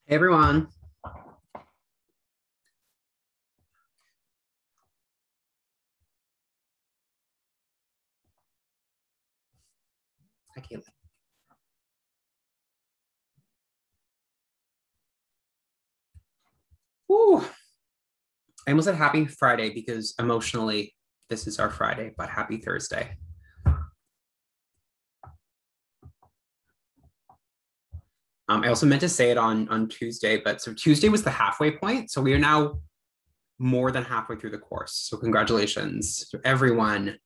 Hey everyone. Hi Caitlin. Woo. I almost said happy Friday because emotionally this is our Friday, but happy Thursday. I also meant to say it on Tuesday, but so Tuesday was the halfway point. So we are now more than halfway through the course. So congratulations to everyone.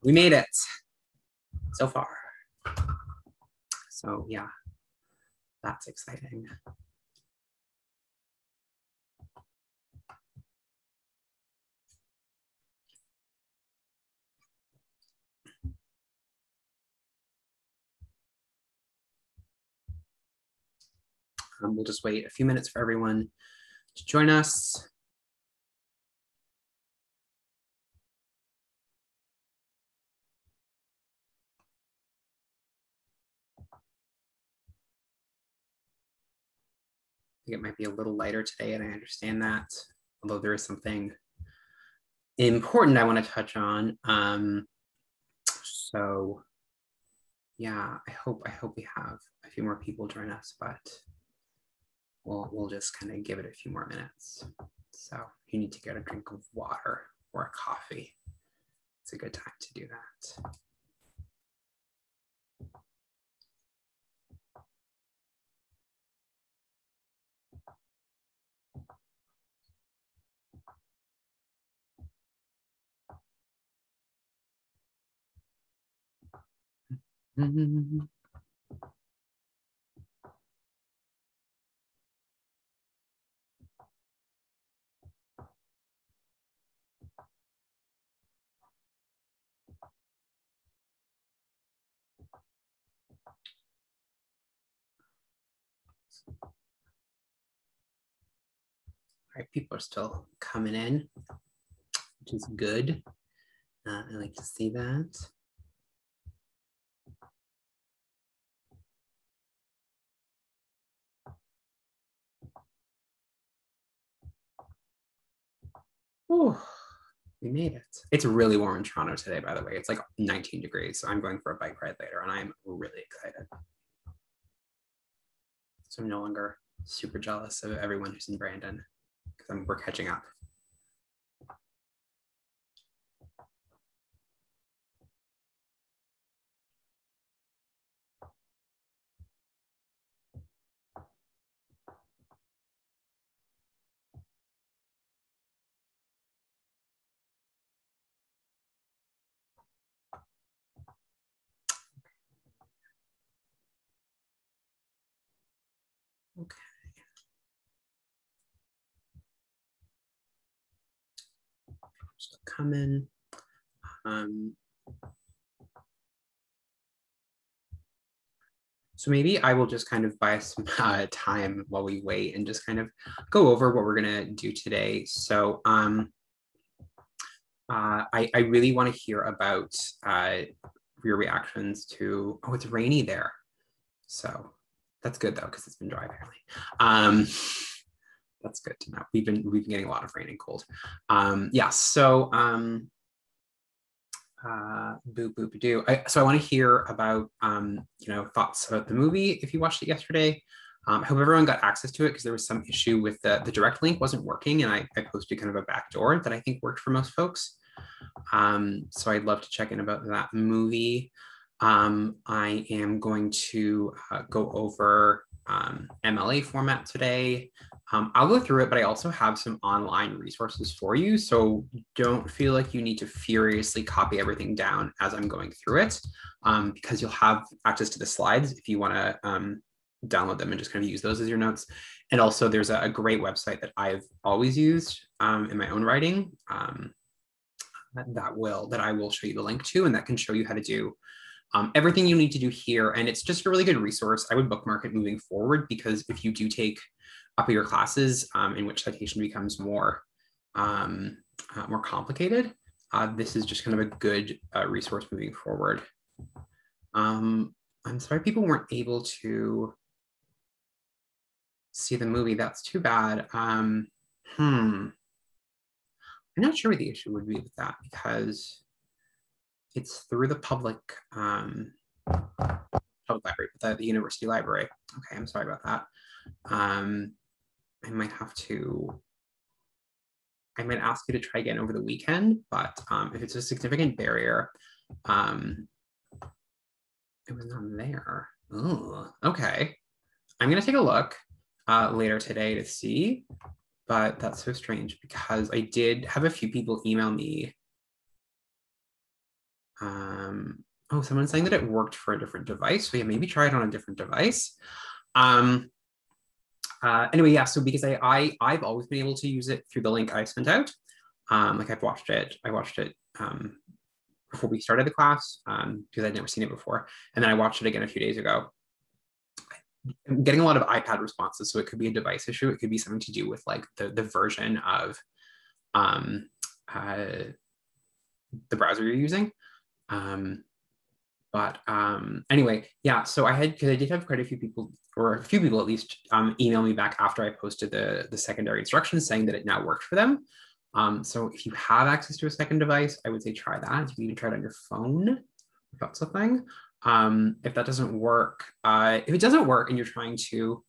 We made it so far. So yeah, that's exciting. We'll just wait a few minutes for everyone to join us. I think it might be a little lighter today, and I understand that, although there is something important I want to touch on. So yeah, I hope we have a few more people join us, but we'll just kind of give it a few more minutes. So if you need to get a drink of water or a coffee, it's a good time to do that. Mm-hmm. All right, people are still coming in, which is good. I like to see that. Oh, we made it. It's really warm in Toronto today, by the way. It's like 19 degrees. So I'm going for a bike ride later and I'm really excited. So I'm no longer super jealous of everyone who's in Brandon because we're catching up. Okay. Still coming. So maybe I will just kind of buy some time while we wait and just kind of go over what we're gonna do today. So I really want to hear about your reactions to, oh, it's rainy there. So that's good though, because it's been dry apparently. Um, that's good to know. We've been getting a lot of rain and cold. Yeah, so boop boop do. So I want to hear about thoughts about the movie if you watched it yesterday. I hope everyone got access to it because there was some issue with the direct link wasn't working, and I posted kind of a backdoor that I think worked for most folks. So I'd love to check in about that movie. I am going to go over MLA format today. I'll go through it, but I also have some online resources for you. So don't feel like you need to furiously copy everything down as I'm going through it, because you'll have access to the slides if you want to download them and just kind of use those as your notes. And also there's a great website that I've always used in my own writing that I will show you the link to, and that can show you how to do everything you need to do here. And it's just a really good resource. I would bookmark it moving forward because if you do take upper year classes in which citation becomes more complicated, this is just kind of a good resource moving forward. I'm sorry people weren't able to see the movie. That's too bad. I'm not sure what the issue would be with that because it's through the public library, the university library. Okay, I'm sorry about that. I might ask you to try again over the weekend, but if it's a significant barrier, it was not there. Oh, okay. I'm gonna take a look later today to see, but that's so strange because I did have a few people email me. Oh, someone's saying that it worked for a different device. So yeah, maybe try it on a different device. Anyway, yeah, so because I've always been able to use it through the link I sent out. Like I watched it before we started the class because I'd never seen it before. And then I watched it again a few days ago. I'm getting a lot of iPad responses, so it could be a device issue. It could be something to do with like the version of the browser you're using. Anyway, yeah, so because I did have quite a few people, or a few people at least, email me back after I posted the secondary instructions saying that it now worked for them. So if you have access to a second device, I would say try that. You can even try it on your phone, if that's a thing. If that doesn't work, if it doesn't work and you're trying to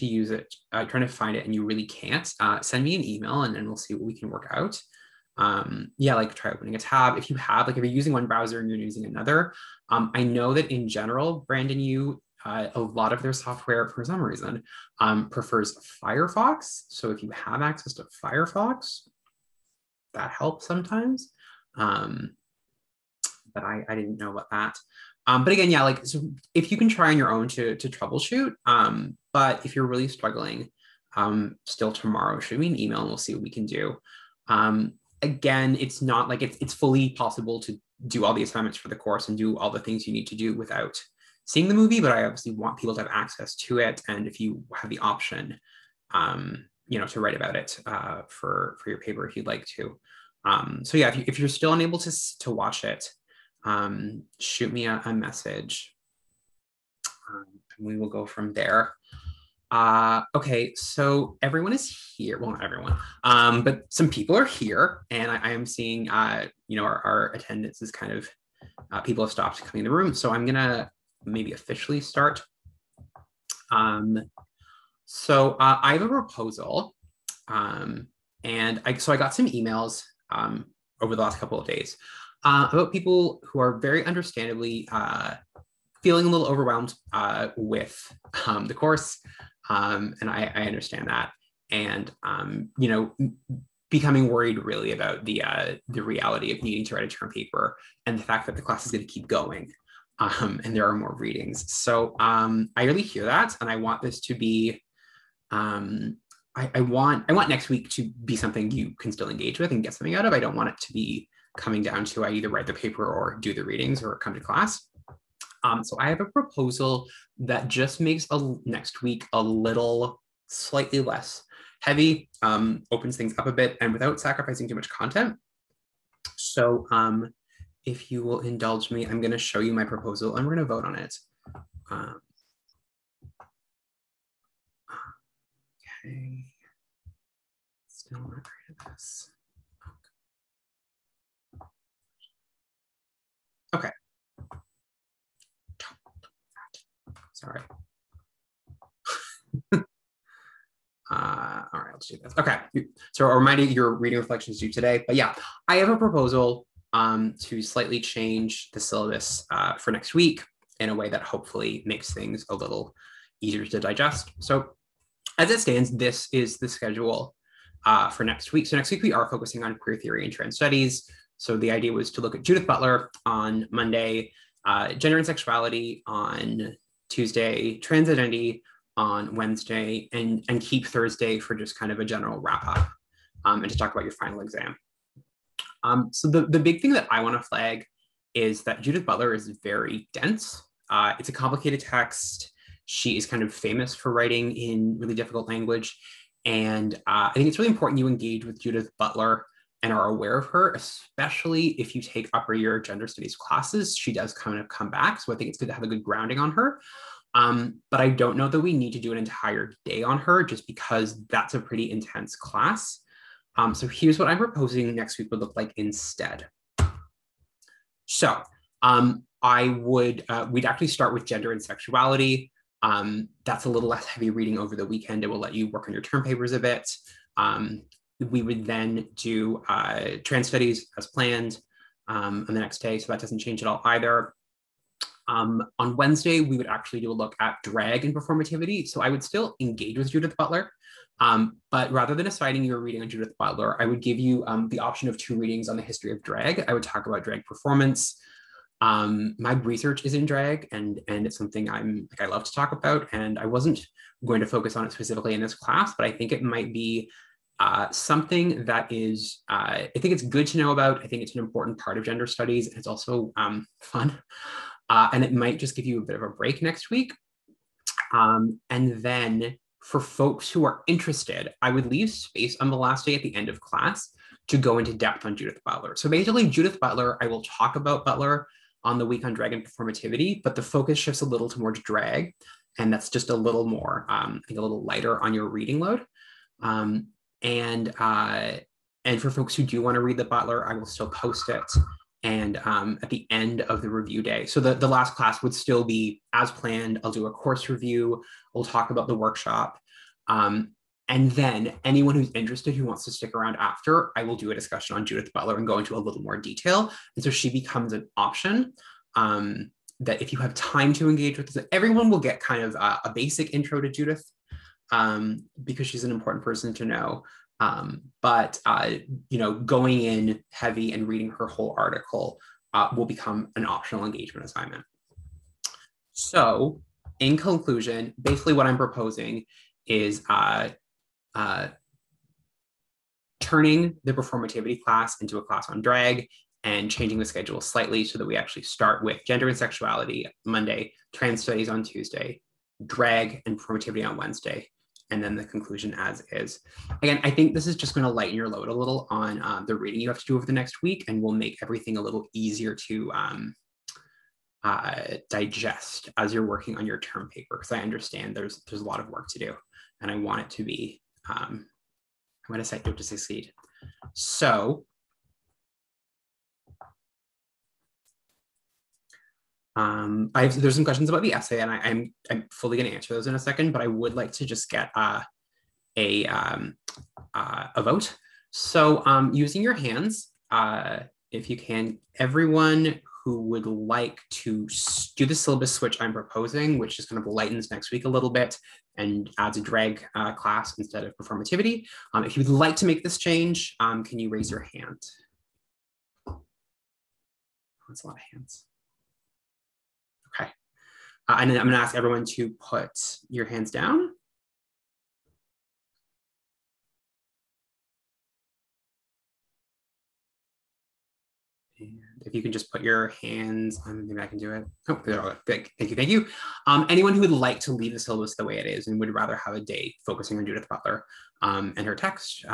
use it, trying to find it and you really can't, send me an email and then we'll see what we can work out. Yeah, like try opening a tab. If you have, like if you're using one browser and you're using another, I know that in general, Brandon, a lot of their software for some reason prefers Firefox. So if you have access to Firefox, that helps sometimes. But I didn't know about that. But again, yeah, like so if you can try on your own to troubleshoot, but if you're really struggling, still tomorrow, shoot me an email and we'll see what we can do. Again, it's not like it's fully possible to do all the assignments for the course and do all the things you need to do without seeing the movie, but I obviously want people to have access to it. And if you have the option, to write about it for your paper if you'd like to. So yeah, if you're still unable to watch it, shoot me a message. And we will go from there. Okay, so everyone is here. Well, not everyone, but some people are here, and I am seeing, our attendance is kind of, people have stopped coming in the room. So I'm gonna maybe officially start. So I have a proposal, and I got some emails over the last couple of days about people who are very understandably feeling a little overwhelmed with the course. And I understand that. And, becoming worried really about the reality of needing to write a term paper and the fact that the class is going to keep going and there are more readings. So I really hear that. And I want this to be, I want next week to be something you can still engage with and get something out of. I don't want it to be coming down to I either write the paper or do the readings or come to class. So I have a proposal that just makes next week a little slightly less heavy, opens things up a bit and without sacrificing too much content. So if you will indulge me, I'm going to show you my proposal and we're going to vote on it. Okay. Still not great at this. Okay. Sorry. All right, let's do this. Okay, so a reminder, your reading reflections due today. But yeah, I have a proposal to slightly change the syllabus for next week in a way that hopefully makes things a little easier to digest. So as it stands, this is the schedule for next week. So next week we are focusing on queer theory and trans studies. So the idea was to look at Judith Butler on Monday, gender and sexuality on Tuesday, trans identity on Wednesday, and keep Thursday for just kind of a general wrap up and to talk about your final exam. So the big thing that I want to flag is that Judith Butler is very dense. It's a complicated text. She is kind of famous for writing in really difficult language. And I think it's really important you engage with Judith Butler and are aware of her, especially if you take upper year gender studies classes. She does kind of come back. So I think it's good to have a good grounding on her. But I don't know that we need to do an entire day on her just because that's a pretty intense class. So here's what I'm proposing next week would look like instead. So we'd actually start with gender and sexuality. That's a little less heavy reading over the weekend. It will let you work on your term papers a bit. We would then do trans studies as planned on the next day. So that doesn't change at all either. On Wednesday, we would actually do a look at drag and performativity. So I would still engage with Judith Butler, but rather than assigning you a reading on Judith Butler, I would give you the option of 2 readings on the history of drag. I would talk about drag performance. My research is in drag, and it's something I love to talk about. And I wasn't going to focus on it specifically in this class, but I think it might be something that is, I think it's good to know about. I think it's an important part of gender studies. It's also fun. And it might just give you a bit of a break next week. And then for folks who are interested, I would leave space on the last day at the end of class to go into depth on Judith Butler. So basically Judith Butler, I will talk about Butler on the week on drag and performativity, but the focus shifts a little towards drag. And that's just a little more, I think a little lighter on your reading load. And for folks who do want to read the Butler, I will still post it. And at the end of the review day. So the last class would still be as planned. I'll do a course review. We'll talk about the workshop. And then anyone who's interested who wants to stick around after, I will do a discussion on Judith Butler and go into a little more detail. And so she becomes an option that if you have time to engage with this, everyone will get kind of a basic intro to Judith because she's an important person to know. But going in heavy and reading her whole article will become an optional engagement assignment. So in conclusion, basically what I'm proposing is turning the performativity class into a class on drag and changing the schedule slightly so that we actually start with gender and sexuality Monday, trans studies on Tuesday, drag and performativity on Wednesday, and then the conclusion as is. Again, I think this is just going to lighten your load a little on the reading you have to do over the next week, and will make everything a little easier to digest as you're working on your term paper, because I understand there's a lot of work to do, and I want it to be, I'm going to set you up to succeed. So there's some questions about the essay, and I'm fully going to answer those in a second, but I would like to just get a vote. So using your hands, if you can, everyone who would like to do the syllabus switch I'm proposing, which just kind of lightens next week a little bit and adds a drag class instead of performativity. If you would like to make this change, can you raise your hand? That's a lot of hands. Okay. And then I'm going to ask everyone to put your hands down. And if you can just put your hands on, maybe I can do it. Oh, big. Thank you. Thank you. Anyone who would like to leave the syllabus the way it is and would rather have a day focusing on Judith Butler and her text,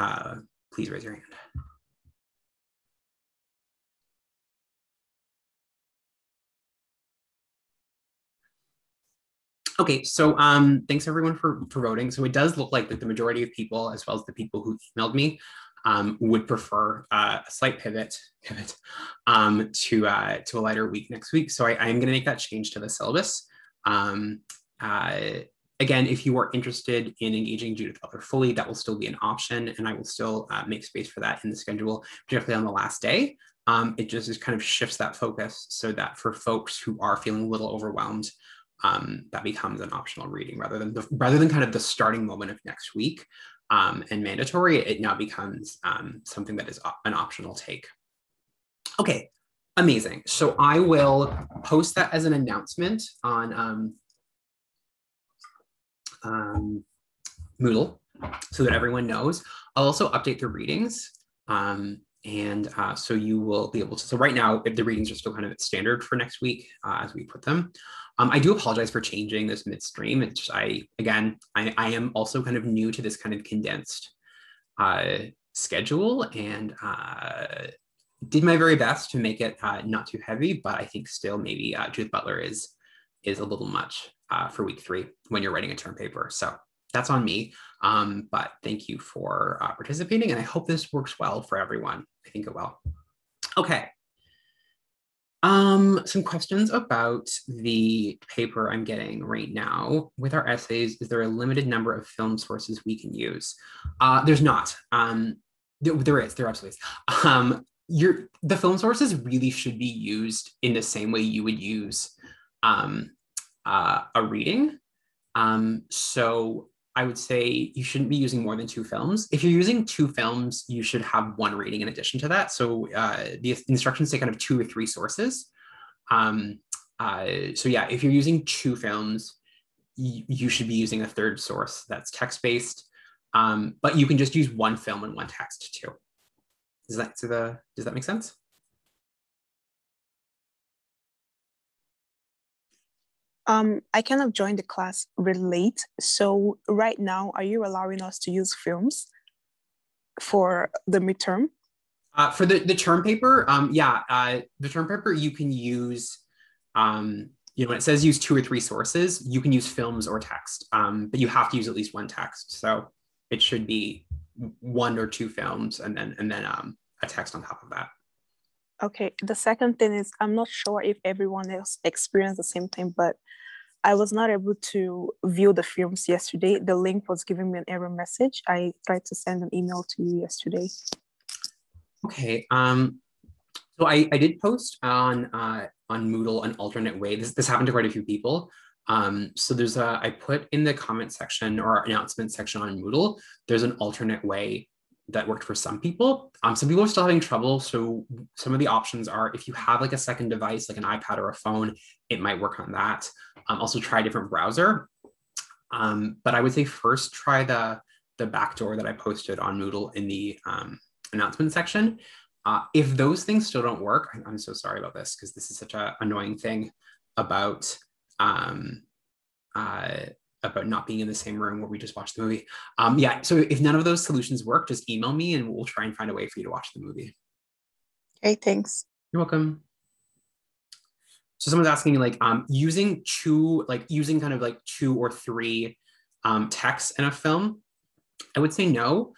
please raise your hand. Okay, so thanks everyone for voting. So it does look like that the majority of people, as well as the people who emailed me, would prefer a slight pivot to a lighter week next week. So I am going to make that change to the syllabus. Again, if you are interested in engaging Judith Butler fully, that will still be an option, and I will still make space for that in the schedule, particularly on the last day. It just kind of shifts that focus so that for folks who are feeling a little overwhelmed, that becomes an optional reading rather than kind of the starting moment of next week and mandatory. It now becomes something that is an optional take. Okay, amazing. So I will post that as an announcement on Moodle so that everyone knows. I'll also update the readings. So you will be able to, so right now the readings are still kind of standard for next week as we put them. I do apologize for changing this midstream. It's just, I am also kind of new to this kind of condensed schedule, and did my very best to make it not too heavy, but I think still maybe Judith Butler is is a little much for week 3 when you're writing a term paper. So that's on me. But thank you for participating, and I hope this works well for everyone. I think it will. Okay. Some questions about the paper I'm getting right now. With our essays, is there a limited number of film sources we can use? There's not. There absolutely is. The film sources really should be used in the same way you would use a reading. So I would say you shouldn't be using more than 2 films. If you're using 2 films, you should have 1 reading in addition to that. So the instructions say kind of 2 or 3 sources. So yeah, if you're using 2 films, you should be using a 3rd source that's text-based. But you can just use 1 film and 1 text too. Does that make sense? I kind of joined the class really late. So right now, are you allowing us to use films for the midterm? For the term paper, the term paper you can use, when it says use 2 or 3 sources, you can use films or text, but you have to use at least 1 text. So it should be 1 or 2 films and then a text on top of that. Okay. The second thing is, I'm not sure if everyone else experienced the same thing, but I was not able to view the films yesterday. The link was giving me an error message. I tried to send an email to you yesterday. Okay. So I did post on Moodle an alternate way. This happened to quite a few people. So I put in the comment section or announcement section on Moodle, there's an alternate way that worked for some people. Some people are still having trouble. So some of the options are, if you have like a second device, like an iPad or a phone, it might work on that. Also try a different browser. But I would say first try the backdoor that I posted on Moodle in the announcement section. If those things still don't work, I'm so sorry about this, because this is such an annoying thing about not being in the same room where we just watched the movie. So if none of those solutions work, just email me and we'll try and find a way for you to watch the movie. Okay, thanks. You're welcome. So someone's asking me using kind of like 2 or 3 texts in a film. I would say no.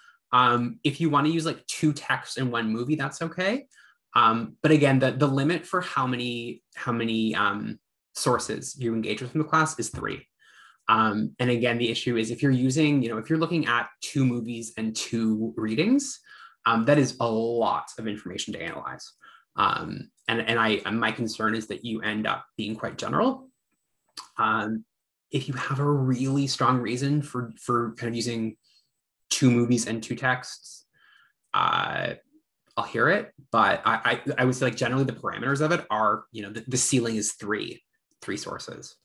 If you want to use like 2 texts in 1 movie, that's okay. But again, the limit for how many sources you engage with in the class is 3. And again, the issue is if you're looking at 2 movies and 2 readings, that is a lot of information to analyze. And my concern is that you end up being quite general. If you have a really strong reason for kind of using 2 movies and 2 texts, I'll hear it. But I would say generally the parameters of it are, the ceiling is 3 sources.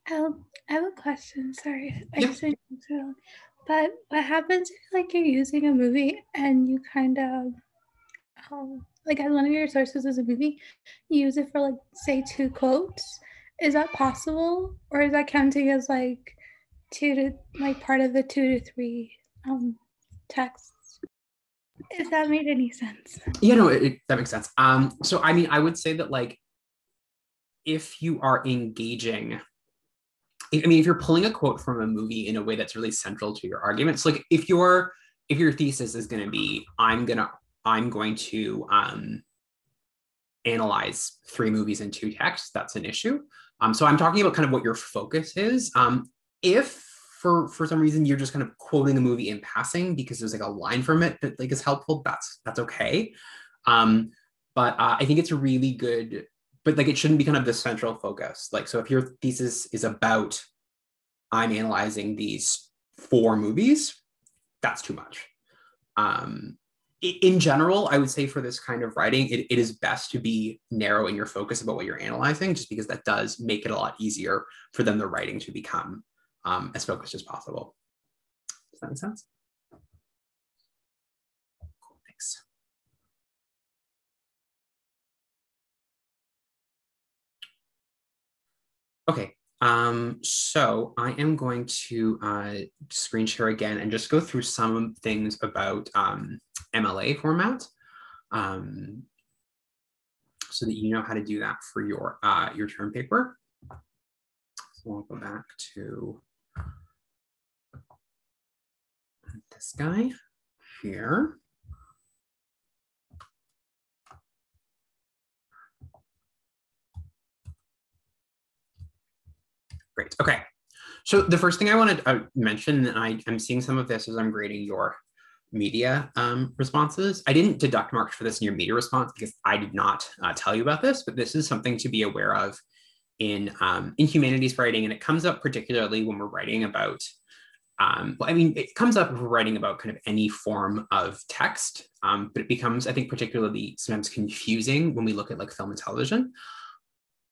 I have a question. Sorry, I just didn't know. But what happens if you're using a movie and you kind of as one of your sources is a movie, you use it for say 2 quotes? Is that possible, or is that counting as 2 to part of the 2 to 3 texts? If that made any sense. Yeah, no, that makes sense. So I would say that if you are engaging, if you're pulling a quote from a movie in a way that's really central to your argument, so if your thesis is going to be, I'm going to analyze 3 movies and 2 texts, that's an issue. So I'm talking about kind of what your focus is. If for some reason you're just kind of quoting a movie in passing because there's a line from it that is helpful, that's okay. But I think it's a really good, but it shouldn't be kind of the central focus. So if your thesis is about, I'm analyzing these 4 movies, that's too much. In general, I would say for this kind of writing, it is best to be narrow in your focus about what you're analyzing, just because that does make it a lot easier for them, the writing, to become as focused as possible. Does that make sense? Cool, thanks. Okay, so I am going to screen share again and just go through some things about MLA format. so that you know how to do that for your term paper. So we'll go back to this guy here. Great. Okay. So the first thing I wanted to mention, and I'm seeing some of this as I'm grading your media responses. I didn't deduct marks for this in your media response because I did not tell you about this, but this is something to be aware of in humanities writing, and it comes up particularly when we're writing about. Well, I mean, it comes up when we're writing about kind of any form of text, but it becomes, I think, particularly sometimes confusing when we look at like film and television.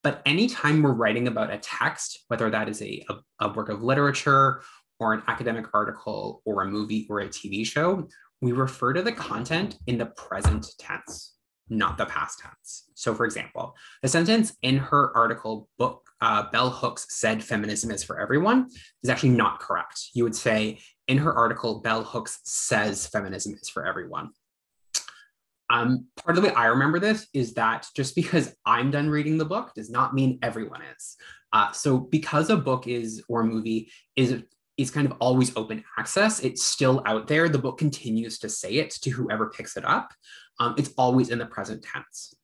But anytime we're writing about a text, whether that is a work of literature or an academic article or a movie or a TV show, we refer to the content in the present tense, not the past tense. So for example, the sentence in her article, Bell Hooks said feminism is for everyone, is actually not correct. You would say, in her article, Bell Hooks says feminism is for everyone. Part of the way I remember this is that just because I'm done reading the book does not mean everyone is. So because a book or a movie is kind of always open access, it's still out there. The book continues to say it to whoever picks it up. It's always in the present tense.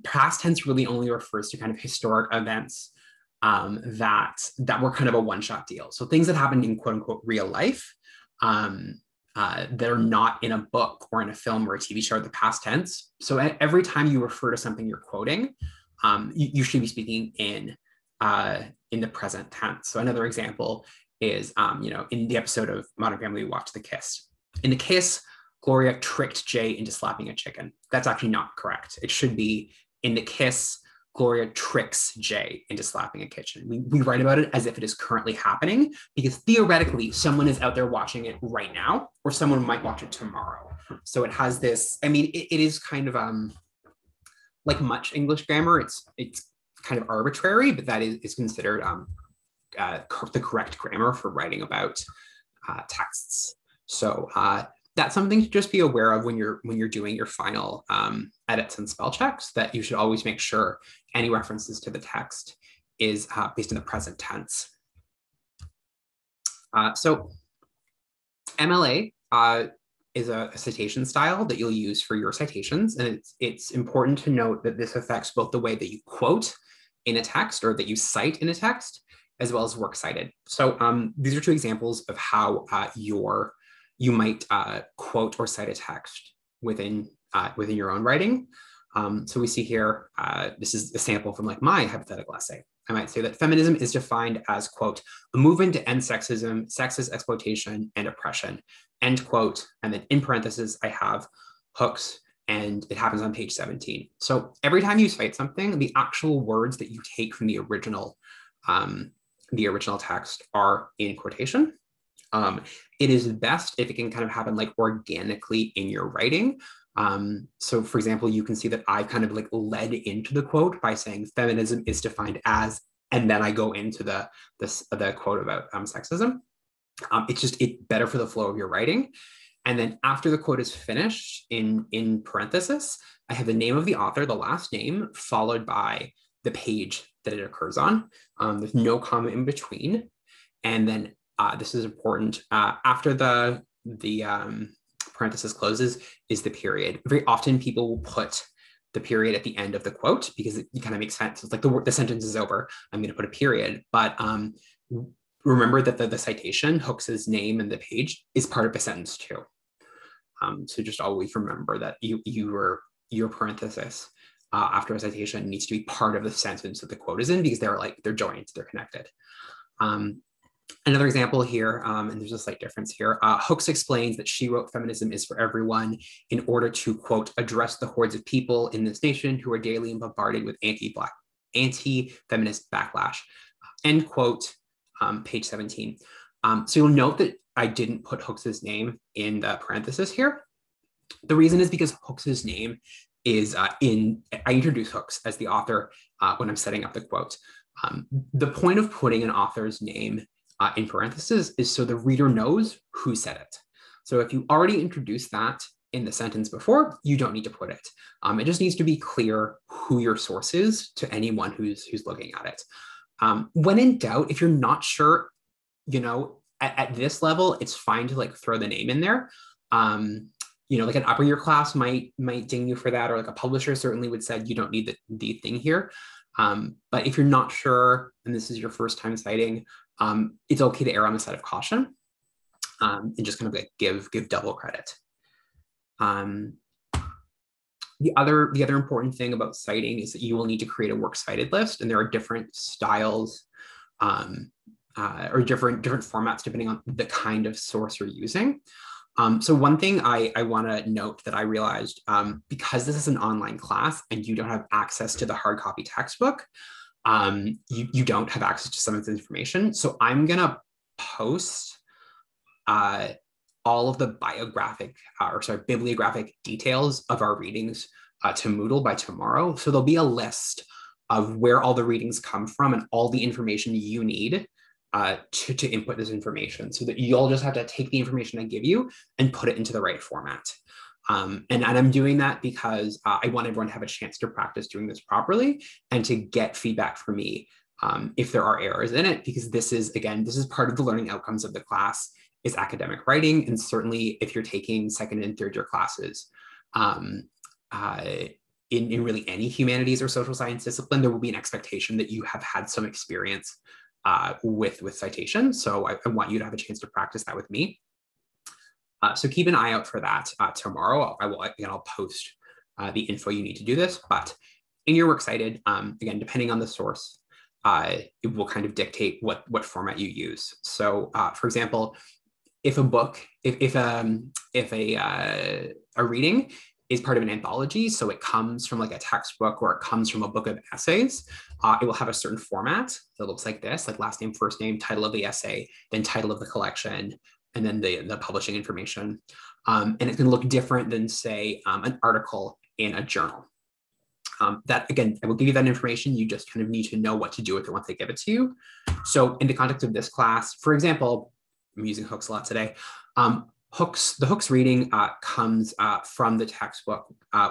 Past tense really only refers to kind of historic events that were kind of a one-shot deal. So things that happened in quote unquote real life, that are not in a book or in a film or a TV show are the past tense. So every time you refer to something you're quoting, you should be speaking in the present tense. So another example is, in the episode of Modern Family, we watched The Kiss. In The Kiss, Gloria tricked Jay into slapping a chicken. That's actually not correct. It should be, in The Kiss, Gloria tricks Jay into slapping a kitchen. We write about it as if it is currently happening, because theoretically someone is out there watching it right now, or someone might watch it tomorrow. So it has this, I mean, it is kind of like much English grammar. It's kind of arbitrary, but that is considered the correct grammar for writing about texts. So that's something to just be aware of when you're doing your final edits and spell checks, that you should always make sure any references to the text is based in the present tense. So MLA is a citation style that you'll use for your citations. And it's important to note that this affects both the way that you quote in a text or that you cite in a text, as well as works cited. So these are two examples of how you might quote or cite a text within your own writing. So we see here, this is a sample from like my hypothetical essay. I might say that feminism is defined as, quote, a movement to end sexism, sexist exploitation, and oppression, end quote. And then in parentheses, I have Hooks, and it happens on page 17. So every time you cite something, the actual words that you take from the original text are in quotation. It is best if it can kind of happen like organically in your writing. So for example, you can see that I kind of like led into the quote by saying feminism is defined as, and then I go into the quote about sexism. It's better for the flow of your writing. And then after the quote is finished, in parenthesis, I have the name of the author, the last name, followed by the page that it occurs on. There's no comma in between. And then this is important. After the parenthesis closes is the period. Very often people will put the period at the end of the quote because it kind of makes sense. It's like the sentence is over, I'm going to put a period. But remember that the citation, Hooks's name and the page, is part of the sentence too. So just always remember that your parenthesis after a citation needs to be part of the sentence that the quote is in, because they're joined, they're connected. Another example here, and there's a slight difference here, Hooks explains that she wrote feminism is for everyone in order to, quote, address the hordes of people in this nation who are daily bombarded with anti-feminist backlash, end quote, page 17. So you'll note that I didn't put Hooks's name in the parenthesis here. The reason is because Hooks's name is I introduce Hooks as the author when I'm setting up the quote. The point of putting an author's name in parentheses is so the reader knows who said it. So if you already introduce that in the sentence before, you don't need to put it. It just needs to be clear who your source is to anyone who's looking at it. When in doubt, if you're not sure, at this level, it's fine to like throw the name in there. Like an upper year class might ding you for that, or like a publisher certainly would say you don't need the thing here. But if you're not sure, and this is your first time citing, it's okay to err on the side of caution, and just kind of like give double credit. The other important thing about citing is that you will need to create a works cited list, and there are different styles or different formats depending on the kind of source you're using. So one thing I want to note that I realized, because this is an online class and you don't have access to the hard copy textbook, you don't have access to some of this information. So I'm going to post all of the bibliographic details of our readings to Moodle by tomorrow. So there'll be a list of where all the readings come from and all the information you need to input this information, so that you'll just have to take the information I give you and put it into the right format. And I'm doing that because I want everyone to have a chance to practice doing this properly and to get feedback from me if there are errors in it, because this is part of the learning outcomes of the class is academic writing. And certainly if you're taking second and third year classes in really any humanities or social science discipline, there will be an expectation that you have had some experience with citation. So I want you to have a chance to practice that with me. So keep an eye out for that tomorrow. I'll post the info you need to do this, but in your works cited, again, depending on the source, it will kind of dictate what format you use. So for example, if a reading is part of an anthology, so it comes from like a textbook or it comes from a book of essays, it will have a certain format that looks like this, like last name, first name, title of the essay, then title of the collection, and then the publishing information. And it can look different than, say, an article in a journal. That, again, I will give you that information. You just kind of need to know what to do with it once they give it to you. So in the context of this class, for example, I'm using Hooks a lot today. The Hooks reading comes from the textbook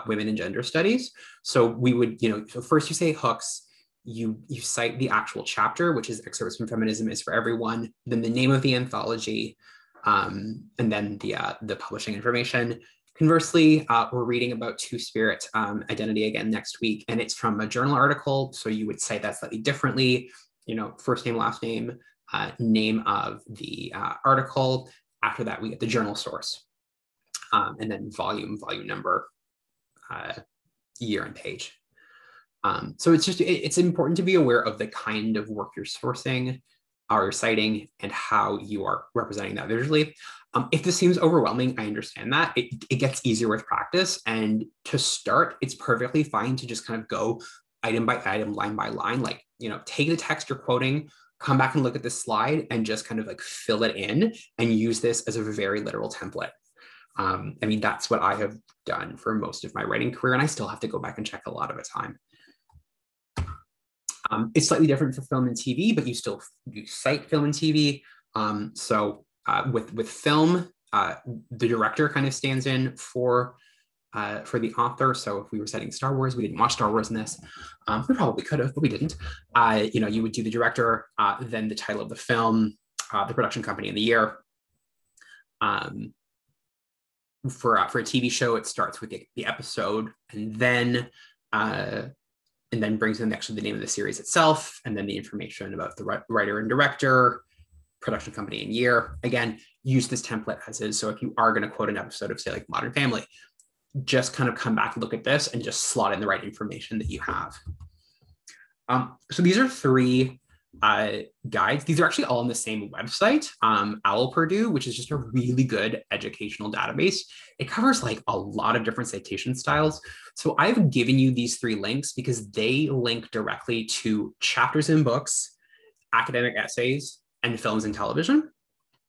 Women and Gender Studies. So we would, so first you say Hooks, you cite the actual chapter, which is Excerpts from Feminism is for Everyone, then the name of the anthology, and then the publishing information. Conversely, we're reading about Two-Spirit Identity again next week, and it's from a journal article. So you would cite that slightly differently, first name, last name, name of the article. After that, we get the journal source, and then volume number, year and page. So it's important to be aware of the kind of work you're sourcing or you're citing and how you are representing that visually. If this seems overwhelming, I understand that. It gets easier with practice. And to start, it's perfectly fine to just kind of go item by item, line by line, like, take the text you're quoting, come back and look at this slide and just kind of like fill it in and use this as a very literal template. That's what I have done for most of my writing career, and I still have to go back and check a lot of the time. It's slightly different for film and TV, but you cite film and TV. With film, the director kind of stands in for the author. So if we were citing Star Wars, we didn't watch Star Wars in this. We probably could have, but we didn't. You would do the director, then the title of the film, the production company, and the year. For a TV show, it starts with the episode, and then brings in actually the name of the series itself, and then the information about the writer and director, production company, and year. Again, use this template as is. So if you are going to quote an episode of, say, like Modern Family, just kind of come back and look at this and just slot in the right information that you have. So these are 3 guides. These are actually all on the same website, OWL Purdue, which is just a really good educational database. It covers like a lot of different citation styles. So I've given you these 3 links because they link directly to chapters in books, academic essays, and films and television.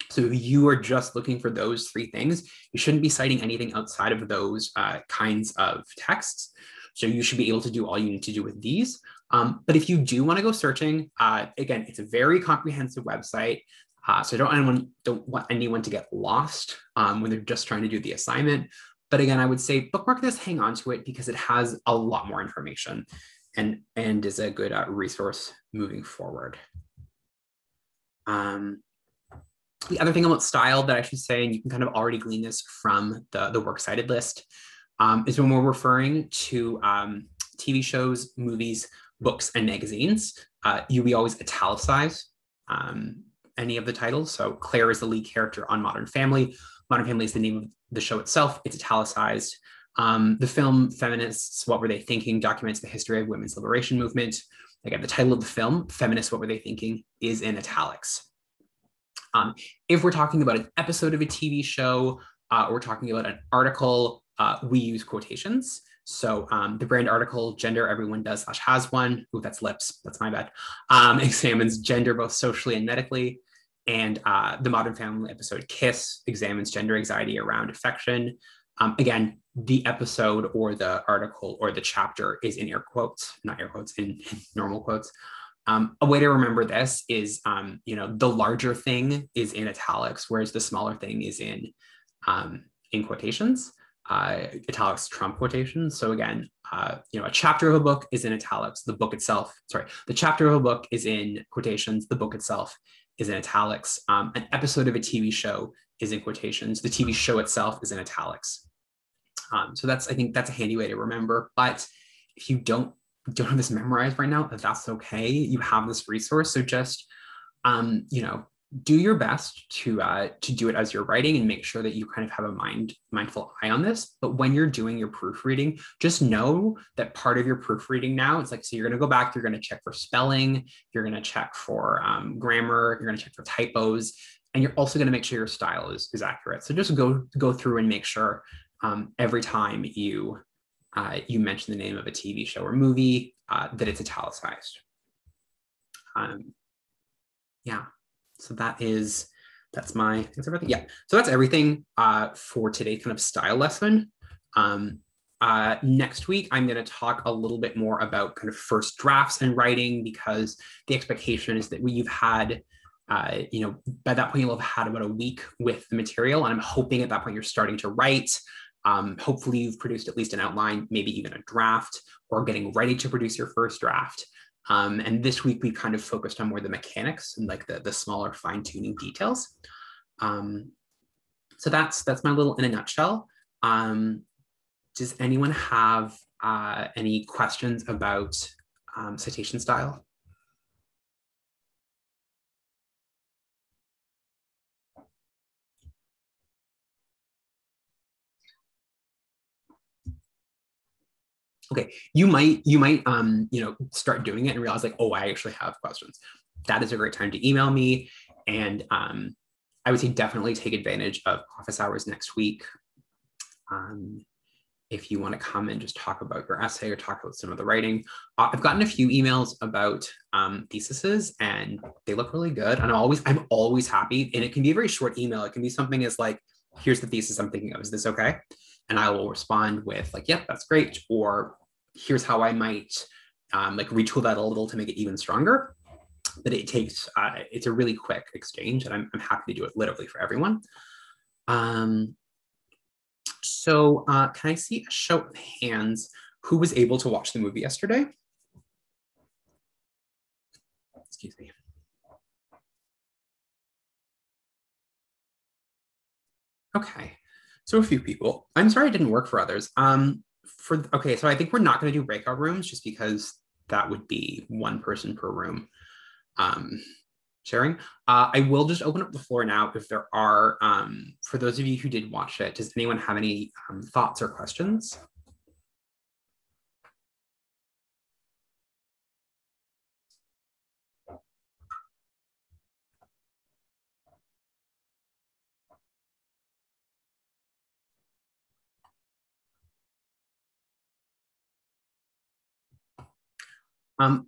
So if you are just looking for those 3 things, you shouldn't be citing anything outside of those kinds of texts. So you should be able to do all you need to do with these. But if you do want to go searching, again, it's a very comprehensive website. So I don't want anyone to get lost when they're just trying to do the assignment. But again, I would say bookmark this, hang on to it because it has a lot more information and is a good resource moving forward. The other thing about style that I should say, and you can kind of already glean this from the works cited list, is when we're referring to TV shows, movies, books, and magazines, we always italicize any of the titles. So Claire is the lead character on Modern Family. Modern Family is the name of the show itself. It's italicized. The film Feminists, What Were They Thinking? Documents the history of women's liberation movement. Again, the title of the film, Feminists, What Were They Thinking? Is in italics. If we're talking about an episode of a TV show, or we're talking about an article, we use quotations. So the brand article, Gender Everyone Does / Has One, ooh, that's lips, that's my bad, examines gender both socially and medically. And the Modern Family episode, Kiss, examines gender anxiety around affection. Again, the episode or the article or the chapter is in air quotes, not air quotes, in normal quotes. A way to remember this is, the larger thing is in italics, whereas the smaller thing is in quotations. Italics trump quotations. So again, a chapter of a book is in italics. The chapter of a book is in quotations. The book itself is in italics. An episode of a TV show is in quotations. The TV show itself is in italics. So I think that's a handy way to remember. But if you don't have this memorized right now, that's okay. You have this resource. So just, do your best to do it as you're writing and make sure that you kind of have a mindful eye on this. But when you're doing your proofreading, just know that part of your proofreading now, it's like, so you're going to go back, you're going to check for spelling, you're going to check for grammar, you're going to check for typos, and you're also going to make sure your style is accurate. So just go through and make sure every time you mention the name of a TV show or movie that it's italicized. Yeah. So that's everything. Yeah. So that's everything for today's kind of style lesson. Next week, I'm going to talk a little bit more about kind of first drafts and writing, because the expectation is that you've had, by that point, you'll have had about a week with the material. And I'm hoping at that point you're starting to write. Hopefully you've produced at least an outline, maybe even a draft, or getting ready to produce your first draft. And this week we kind of focused on more the mechanics and like the smaller fine-tuning details. So that's my little in a nutshell. Does anyone have any questions about citation style? Okay, you might start doing it and realize like, oh, I actually have questions. That is a great time to email me. And I would say definitely take advantage of office hours next week. If you want to come and just talk about your essay or talk about some of the writing. I've gotten a few emails about theses, and they look really good. And I'm always happy. And it can be a very short email. It can be something as like, here's the thesis I'm thinking of. Is this okay? And I will respond with like, yep, that's great. Or here's how I might retool that a little to make it even stronger. But it takes, it's a really quick exchange, and I'm happy to do it literally for everyone. So can I see a show of hands who was able to watch the movie yesterday? Excuse me. Okay, so a few people. I'm sorry it didn't work for others. Okay, so I think we're not going to do breakout rooms just because that would be one person per room sharing. I will just open up the floor now if there are, for those of you who did watch it, does anyone have any thoughts or questions?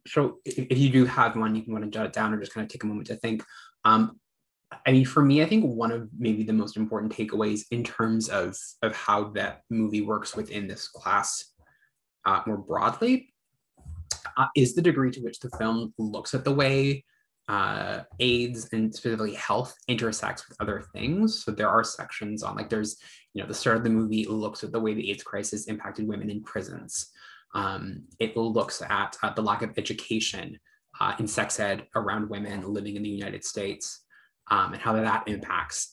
So if you do have one, you can want to jot it down or just kind of take a moment to think. I mean, for me, I think one of maybe the most important takeaways in terms of how that movie works within this class more broadly is the degree to which the film looks at the way AIDS and specifically health intersects with other things. So there are sections on, like, there's the start of the movie looks at the way the AIDS crisis impacted women in prisons. It looks at the lack of education in sex ed around women living in the United States, and how that impacts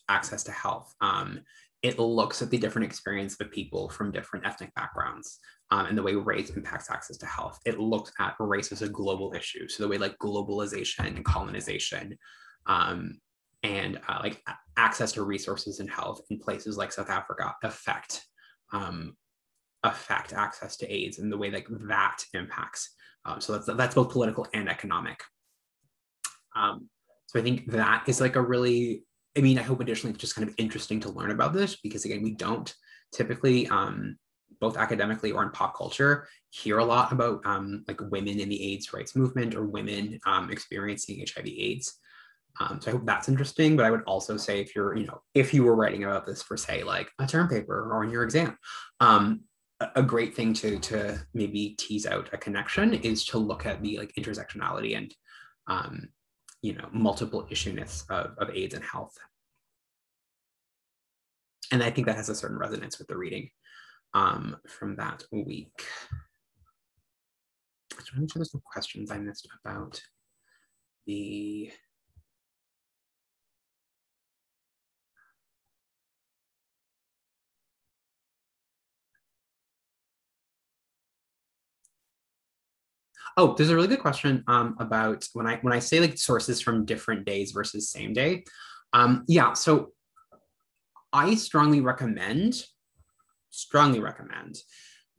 access to health. It looks at the different experience of people from different ethnic backgrounds, and the way race impacts access to health. It looks at race as a global issue. So the way like globalization and colonization, and like access to resources and health in places like South Africa affect access to AIDS, and the way like that impacts. So that's both political and economic. So I think that is like a really, I mean, I hope additionally it's just kind of interesting to learn about this, because again, we don't typically, both academically or in pop culture, hear a lot about like women in the AIDS rights movement or women experiencing HIV/AIDS. So I hope that's interesting. But I would also say if you were writing about this for say like a term paper or in your exam, a great thing to maybe tease out a connection is to look at the like intersectionality and multiple issueness of AIDS and health. And I think that has a certain resonance with the reading from that week. So I'm sure there's some questions I missed about the Oh, there's a really good question about when I say like sources from different days versus same day. Yeah, so I strongly recommend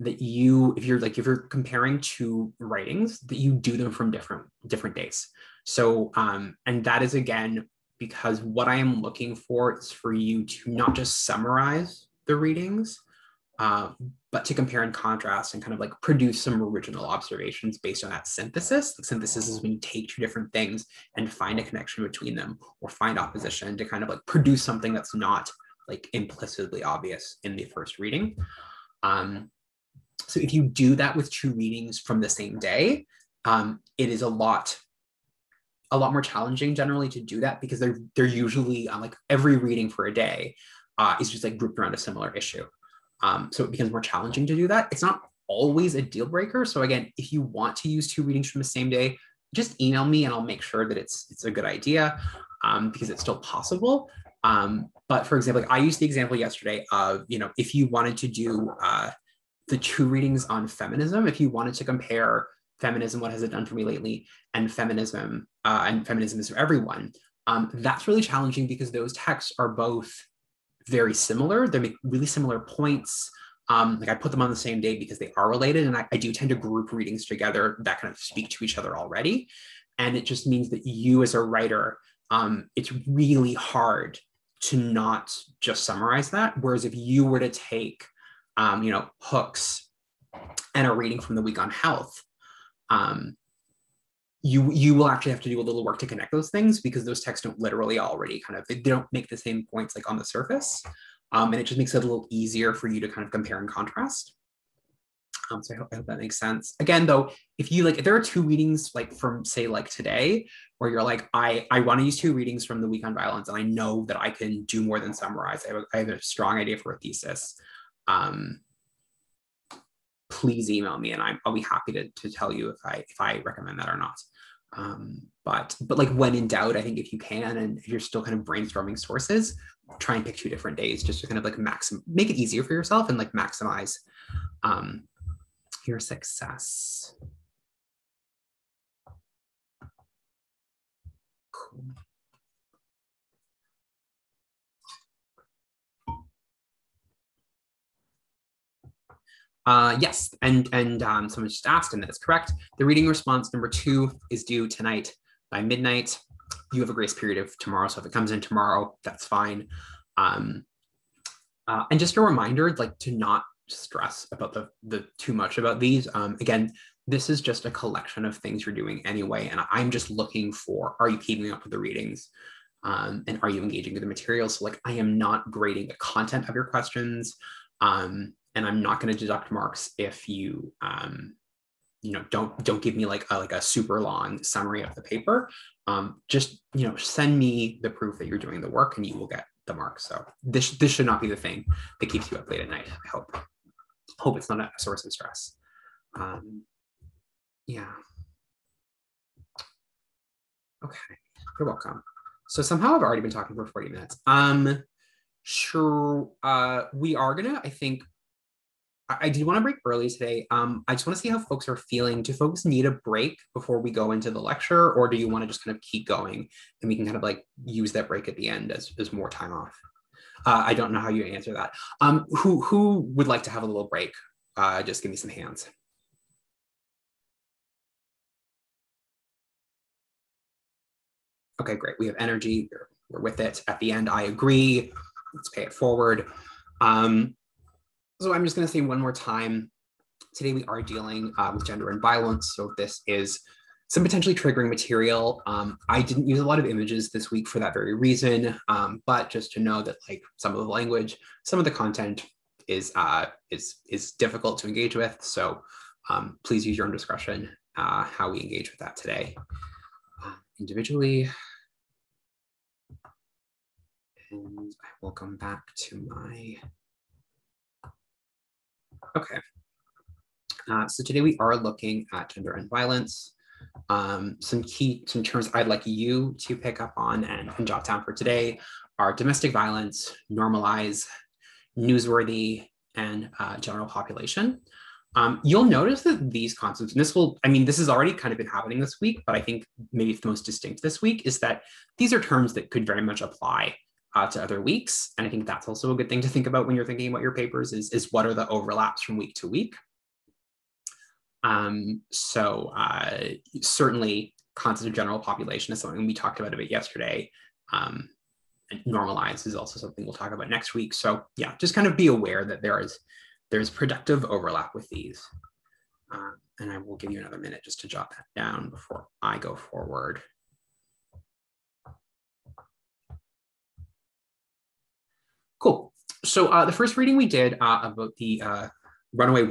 that if you're comparing two writings, that you do them from different days. So and that is again because what I am looking for is for you to not just summarize the readings, but to compare and contrast and kind of like produce some original observations based on that synthesis. The synthesis is when you take two different things and find a connection between them or find opposition to kind of like produce something that's not like implicitly obvious in the first reading. So if you do that with two readings from the same day, it is a lot more challenging generally to do that, because they're usually like every reading for a day is just like grouped around a similar issue. So it becomes more challenging to do that. It's not always a deal breaker. So again, if you want to use two readings from the same day, just email me and I'll make sure that it's a good idea, because it's still possible. But for example, like I used the example yesterday of, if you wanted to do the two readings on feminism, if you wanted to compare feminism, what has it done for me lately, and feminism is for everyone, that's really challenging because those texts are both very similar. They make really similar points. Like I put them on the same day because they are related, and I do tend to group readings together that kind of speak to each other already. And it just means that you as a writer, it's really hard to not just summarize that. Whereas if you were to take, hooks and a reading from the week on health, you will actually have to do a little work to connect those things, because those texts don't literally already they don't make the same points like on the surface. And it just makes it a little easier for you to kind of compare and contrast. So I hope that makes sense. Again, though, if there are two readings like from say like today, where you're like, I want to use two readings from the week on violence, and I know that I can do more than summarize. I have a strong idea for a thesis. Please email me, and I'll be happy to tell you if I recommend that or not. But like when in doubt, I think if you can, and if you're still kind of brainstorming sources, try and pick two different days just to kind of like make it easier for yourself and like maximize your success. Cool. Yes, and someone just asked, and that is correct. The reading response number 2 is due tonight by midnight. You have a grace period of tomorrow, so if it comes in tomorrow, that's fine. And just a reminder, like to not stress about the too much about these. Again, this is just a collection of things you're doing anyway, and I'm just looking for, are you keeping up with the readings? And are you engaging with the materials? So like, I am not grading the content of your questions. And I'm not going to deduct marks if you, don't give me like a super long summary of the paper. Just, send me the proof that you're doing the work, and you will get the mark. So this should not be the thing that keeps you up late at night. I hope it's not a source of stress. Yeah. Okay, you're welcome. So somehow I've already been talking for 40 minutes. Sure, we are gonna, I think, I did want to break early today. I just want to see how folks are feeling. Do folks need a break before we go into the lecture, or do you want to just kind of keep going and we can kind of like use that break at the end as more time off? I don't know how you answer that. Who would like to have a little break? Just give me some hands. Okay, great. We have energy. We're with it. At the end, I agree. Let's pay it forward. So I'm just going to say one more time, today we are dealing with gender and violence. So this is some potentially triggering material. I didn't use a lot of images this week for that very reason, but just to know that like some of the language, some of the content is difficult to engage with. So please use your own discretion how we engage with that today. Individually. And I will come back to my, okay. So today we are looking at gender and violence. Some terms I'd like you to pick up on and jot down for today are domestic violence, normalize, newsworthy, and general population. You'll notice that these concepts, and this has already kind of been happening this week, but I think maybe it's the most distinct this week, is that these are terms that could very much apply to other weeks. And I think that's also a good thing to think about when you're thinking about your papers is what are the overlaps from week to week. Certainly concept of general population is something we talked about a bit yesterday. And normalize is also something we'll talk about next week. So yeah, just kind of be aware that there's productive overlap with these. And I will give you another minute just to jot that down before I go forward. Cool. So the first reading we did about the runaway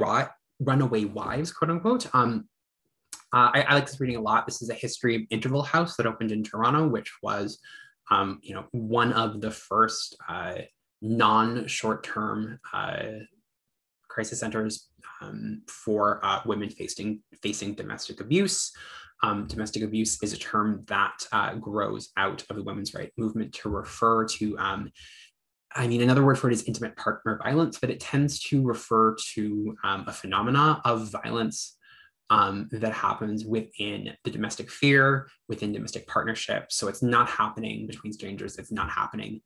wives, quote unquote. I like this reading a lot. This is a history of Interval House that opened in Toronto, which was, one of the first non-short-term crisis centers for women facing domestic abuse. Domestic abuse is a term that grows out of the women's rights movement to refer to another word for it is intimate partner violence, but it tends to refer to a phenomena of violence that happens within the domestic sphere, within domestic partnerships. So it's not happening between strangers. It's not happening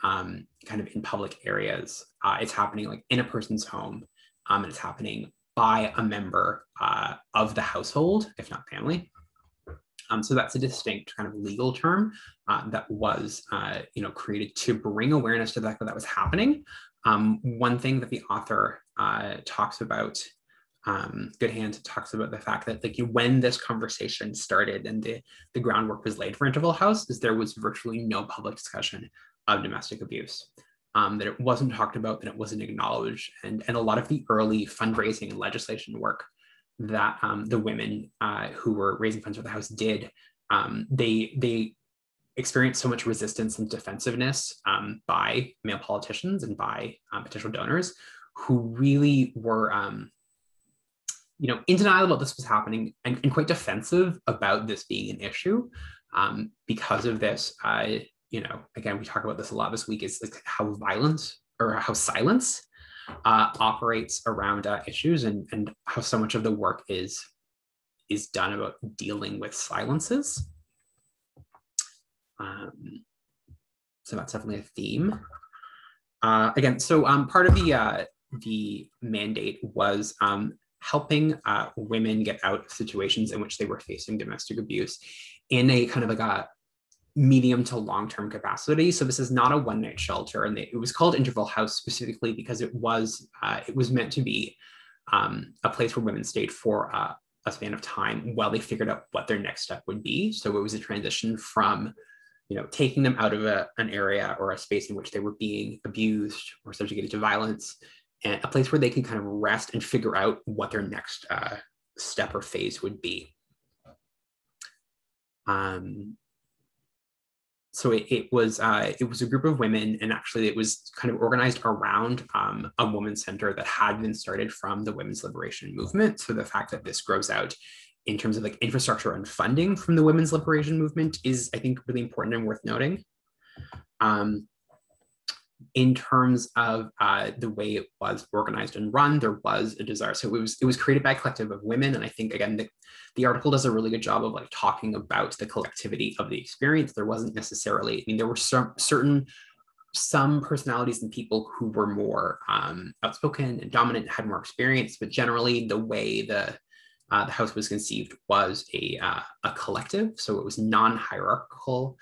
kind of in public areas. It's happening like in a person's home, and it's happening by a member of the household, if not family. So that's a distinct kind of legal term that was, created to bring awareness to the fact that was happening. One thing that the author talks about, Goodhand talks about the fact that when this conversation started and the groundwork was laid for Interval House, is there was virtually no public discussion of domestic abuse. That it wasn't talked about, that it wasn't acknowledged, and a lot of the early fundraising and legislation work that the women who were raising funds for the house did, they experienced so much resistance and defensiveness by male politicians and by potential donors who really were, in denial about this was happening and quite defensive about this being an issue. Because of this, again, we talk about this a lot this week, is like how violence or how silence operates around issues and how so much of the work is done about dealing with silences. So that's definitely a theme. Again, so part of the mandate was helping women get out of situations in which they were facing domestic abuse in a kind of like a medium to long-term capacity. So this is not a one-night shelter, and it was called Interval House specifically because it was meant to be a place where women stayed for a span of time while they figured out what their next step would be. So it was a transition from, taking them out of an area or a space in which they were being abused or subjugated to violence, and a place where they can kind of rest and figure out what their next step or phase would be. so it was a group of women, and actually it was kind of organized around a women's center that had been started from the women's liberation movement. So the fact that this grows out in terms of like infrastructure and funding from the women's liberation movement is, I think, really important and worth noting. In terms of the way it was organized and run, there was a desire. So it was created by a collective of women. And I think, again, the article does a really good job of like talking about the collectivity of the experience. There wasn't necessarily, I mean, there were some personalities and people who were more outspoken and dominant, had more experience, but generally the way the house was conceived was a collective. So it was non-hierarchical.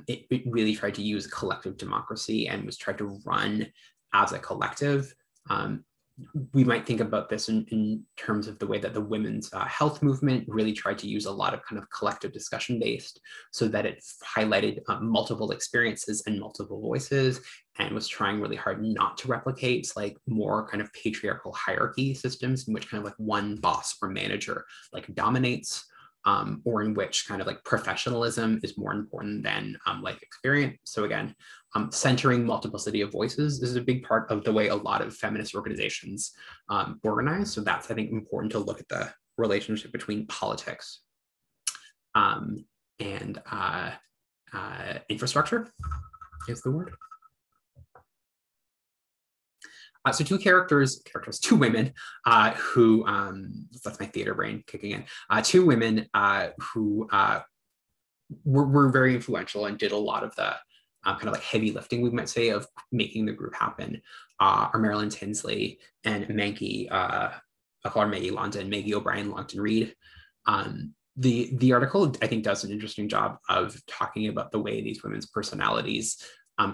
It really tried to use collective democracy and was tried to run as a collective. We might think about this in terms of the way that the women's health movement really tried to use a lot of kind of collective discussion based, so that it highlighted multiple experiences and multiple voices, and was trying really hard not to replicate like more kind of patriarchal hierarchy systems in which kind of like one boss or manager like dominates. Or in which kind of like professionalism is more important than life experience. So again, centering multiplicity of voices is a big part of the way a lot of feminist organizations organize. So that's, I think, important to look at the relationship between politics and infrastructure is the word. So two women who, that's my theater brain kicking in, two women who were very influential and did a lot of the kind of like heavy lifting, we might say, of making the group happen, are Marilyn Tinsley and Maggie, I call her Maggie London, Maggie O'Brien, Longton Reed. The article, I think, does an interesting job of talking about the way these women's personalities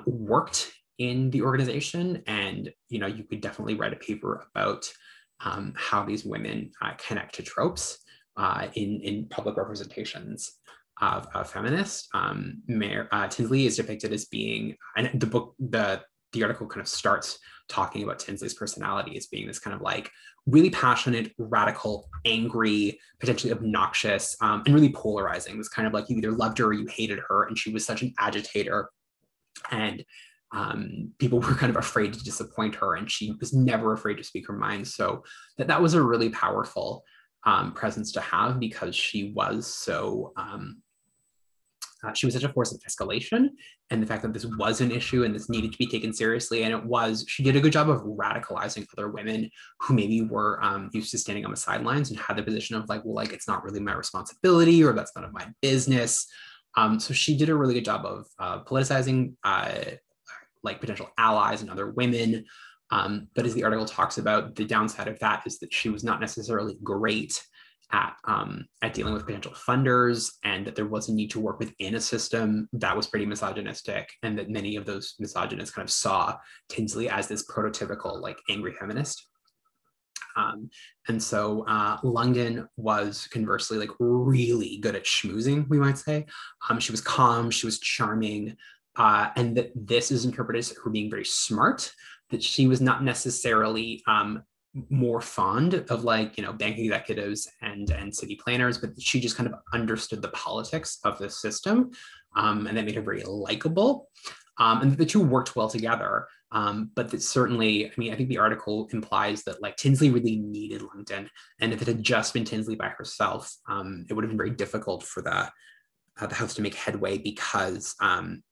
worked in the organization. And, you know, you could definitely write a paper about how these women connect to tropes in public representations of feminists. Tinsley is depicted as being, and the article kind of starts talking about Tinsley's personality as being this kind of like really passionate, radical, angry, potentially obnoxious, and really polarizing. This kind of like you either loved her or you hated her, and she was such an agitator. And people were kind of afraid to disappoint her, and she was never afraid to speak her mind. So that was a really powerful presence to have, because she was so she was such a force of escalation, and the fact that this was an issue and this needed to be taken seriously, and she did a good job of radicalizing other women who maybe were used to standing on the sidelines and had the position of like, well, like, it's not really my responsibility, or that's none of my business. So she did a really good job of politicizing like potential allies and other women. But as the article talks about, the downside of that is that she was not necessarily great at dealing with potential funders, and that there was a need to work within a system that was pretty misogynistic, and that many of those misogynists kind of saw Tinsley as this prototypical like angry feminist. And so London was conversely like really good at schmoozing, we might say. She was calm, she was charming, and that this is interpreted as her being very smart, that she was not necessarily more fond of like, you know, bank executives and city planners, but she just kind of understood the politics of the system, and that made her very likable, and the two worked well together. But that certainly, I mean, I think the article implies that like Tinsley really needed London, and if it had just been Tinsley by herself, it would have been very difficult for the house to make headway, because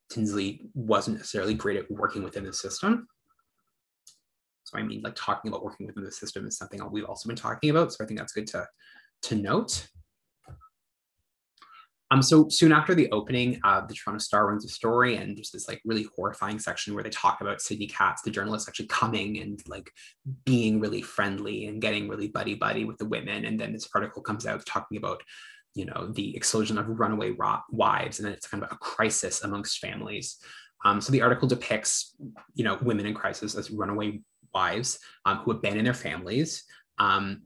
Tinsley wasn't necessarily great at working within the system. So I mean, like, talking about working within the system is something we've also been talking about. So I think that's good to note. So soon after the opening, the Toronto Star runs a story, and there's this like really horrifying section where they talk about Sydney Katz, the journalist, actually coming and like being really friendly and getting really buddy with the women. And then this article comes out talking about, you know, the explosion of runaway wives, and then it's kind of a crisis amongst families. So the article depicts, you know, women in crisis as runaway wives who abandon their families.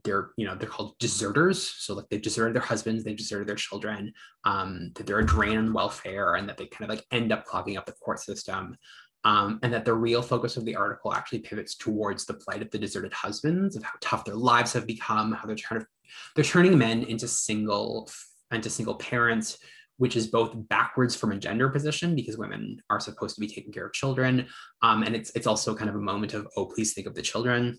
They're called deserters. So like they've deserted their husbands, they've deserted their children, that they're a drain on welfare, and that they kind of like end up clogging up the court system. And that the real focus of the article actually pivots towards the plight of the deserted husbands, of how tough their lives have become, how they're turning men into single parents which is both backwards from a gender position because women are supposed to be taking care of children. And it's also kind of a moment of, oh, please think of the children.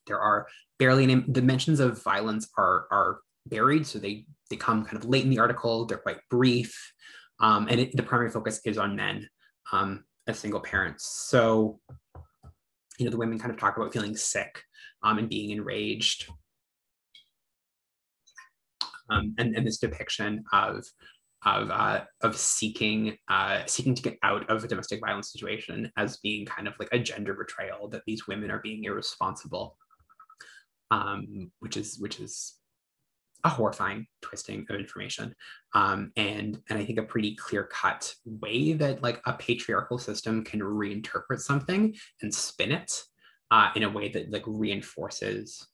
There are barely any, the mentions of violence are buried. So they come kind of late in the article. They're quite brief. And the primary focus is on men as single parents. So, the women kind of talk about feeling sick and being enraged. And this depiction of seeking to get out of a domestic violence situation as being kind of like a gender betrayal, that these women are being irresponsible, which is a horrifying twisting of information, and I think a pretty clear-cut way that like a patriarchal system can reinterpret something and spin it in a way that like reinforces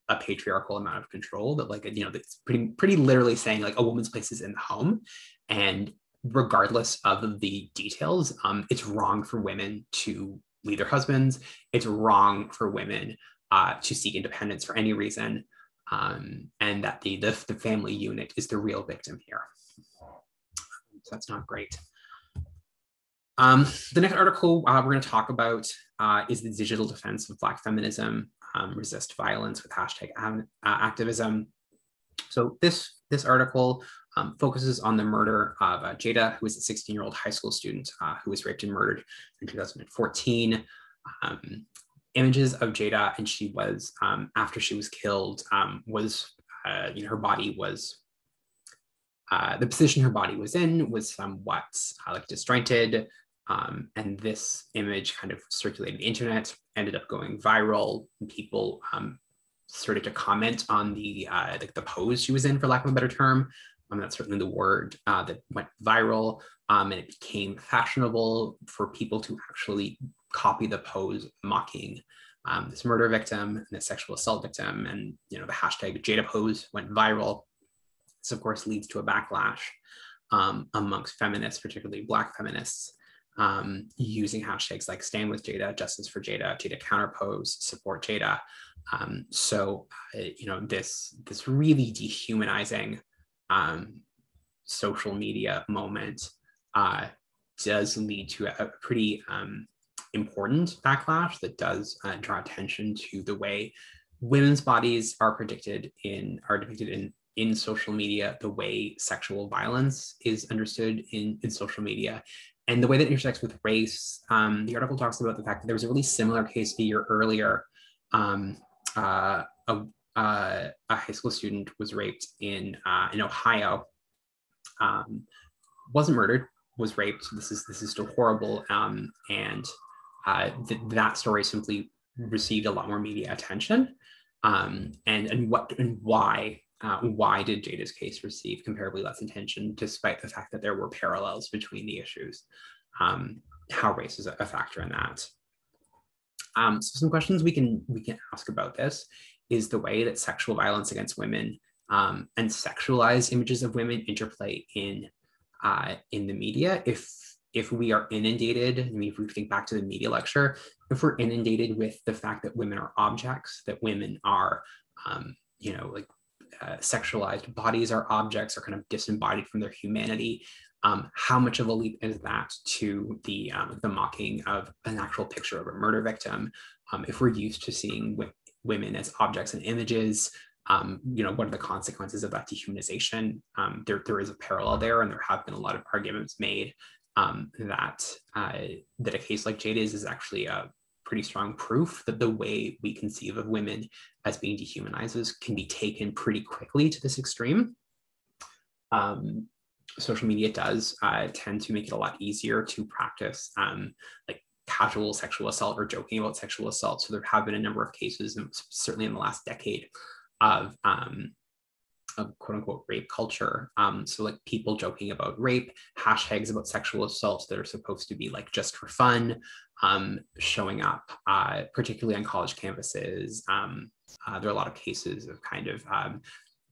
a patriarchal amount of control, that like, that's pretty literally saying like a woman's place is in the home, and regardless of the details, it's wrong for women to leave their husbands. It's wrong for women to seek independence for any reason, and that the family unit is the real victim here. So that's not great. The next article we're going to talk about is the digital defense of Black feminism, resist violence with hashtag activism. So this article focuses on the murder of Jada, who was a 16-year-old high school student who was raped and murdered in 2014. Images of Jada, and she was, after she was killed, was, her body was, the position her body was in was somewhat like disjointed. And this image kind of circulated the internet, ended up going viral, and people started to comment on the pose she was in, for lack of a better term. That's certainly the word that went viral, and it became fashionable for people to actually copy the pose, mocking this murder victim and this sexual assault victim. And the hashtag Jada pose went viral. This, of course, leads to a backlash amongst feminists, particularly Black feminists, using hashtags like Stand with Jada, Justice for Jada, Jada counterpose, Support Jada. So this really dehumanizing social media moment does lead to a pretty important backlash that does draw attention to the way women's bodies are depicted in social media, the way sexual violence is understood in social media, and the way that intersects with race. The article talks about the fact that there was a really similar case a year earlier. A high school student was raped in Ohio, wasn't murdered, was raped. This is still horrible, and that story simply received a lot more media attention. And why did Jada's case receive comparably less attention, despite the fact that there were parallels between the issues? How race is a factor in that. So some questions we can ask about this is the way that sexual violence against women and sexualized images of women interplay in the media. If we are inundated, I mean, if we think back to the media lecture, if we're inundated with the fact that women are objects, that women are, sexualized bodies are objects, are kind of disembodied from their humanity, how much of a leap is that to the mocking of an actual picture of a murder victim? If we're used to seeing women as objects and images, what are the consequences of that dehumanization? There is a parallel there, and there have been a lot of arguments made that a case like Jada's is actually a pretty strong proof that the way we conceive of women as being dehumanized can be taken pretty quickly to this extreme. Social media does tend to make it a lot easier to practice like casual sexual assault or joking about sexual assault. So there have been a number of cases, and certainly in the last decade, of quote unquote rape culture. So like people joking about rape, hashtags about sexual assaults that are supposed to be like just for fun, showing up, particularly on college campuses. There are a lot of cases of kind of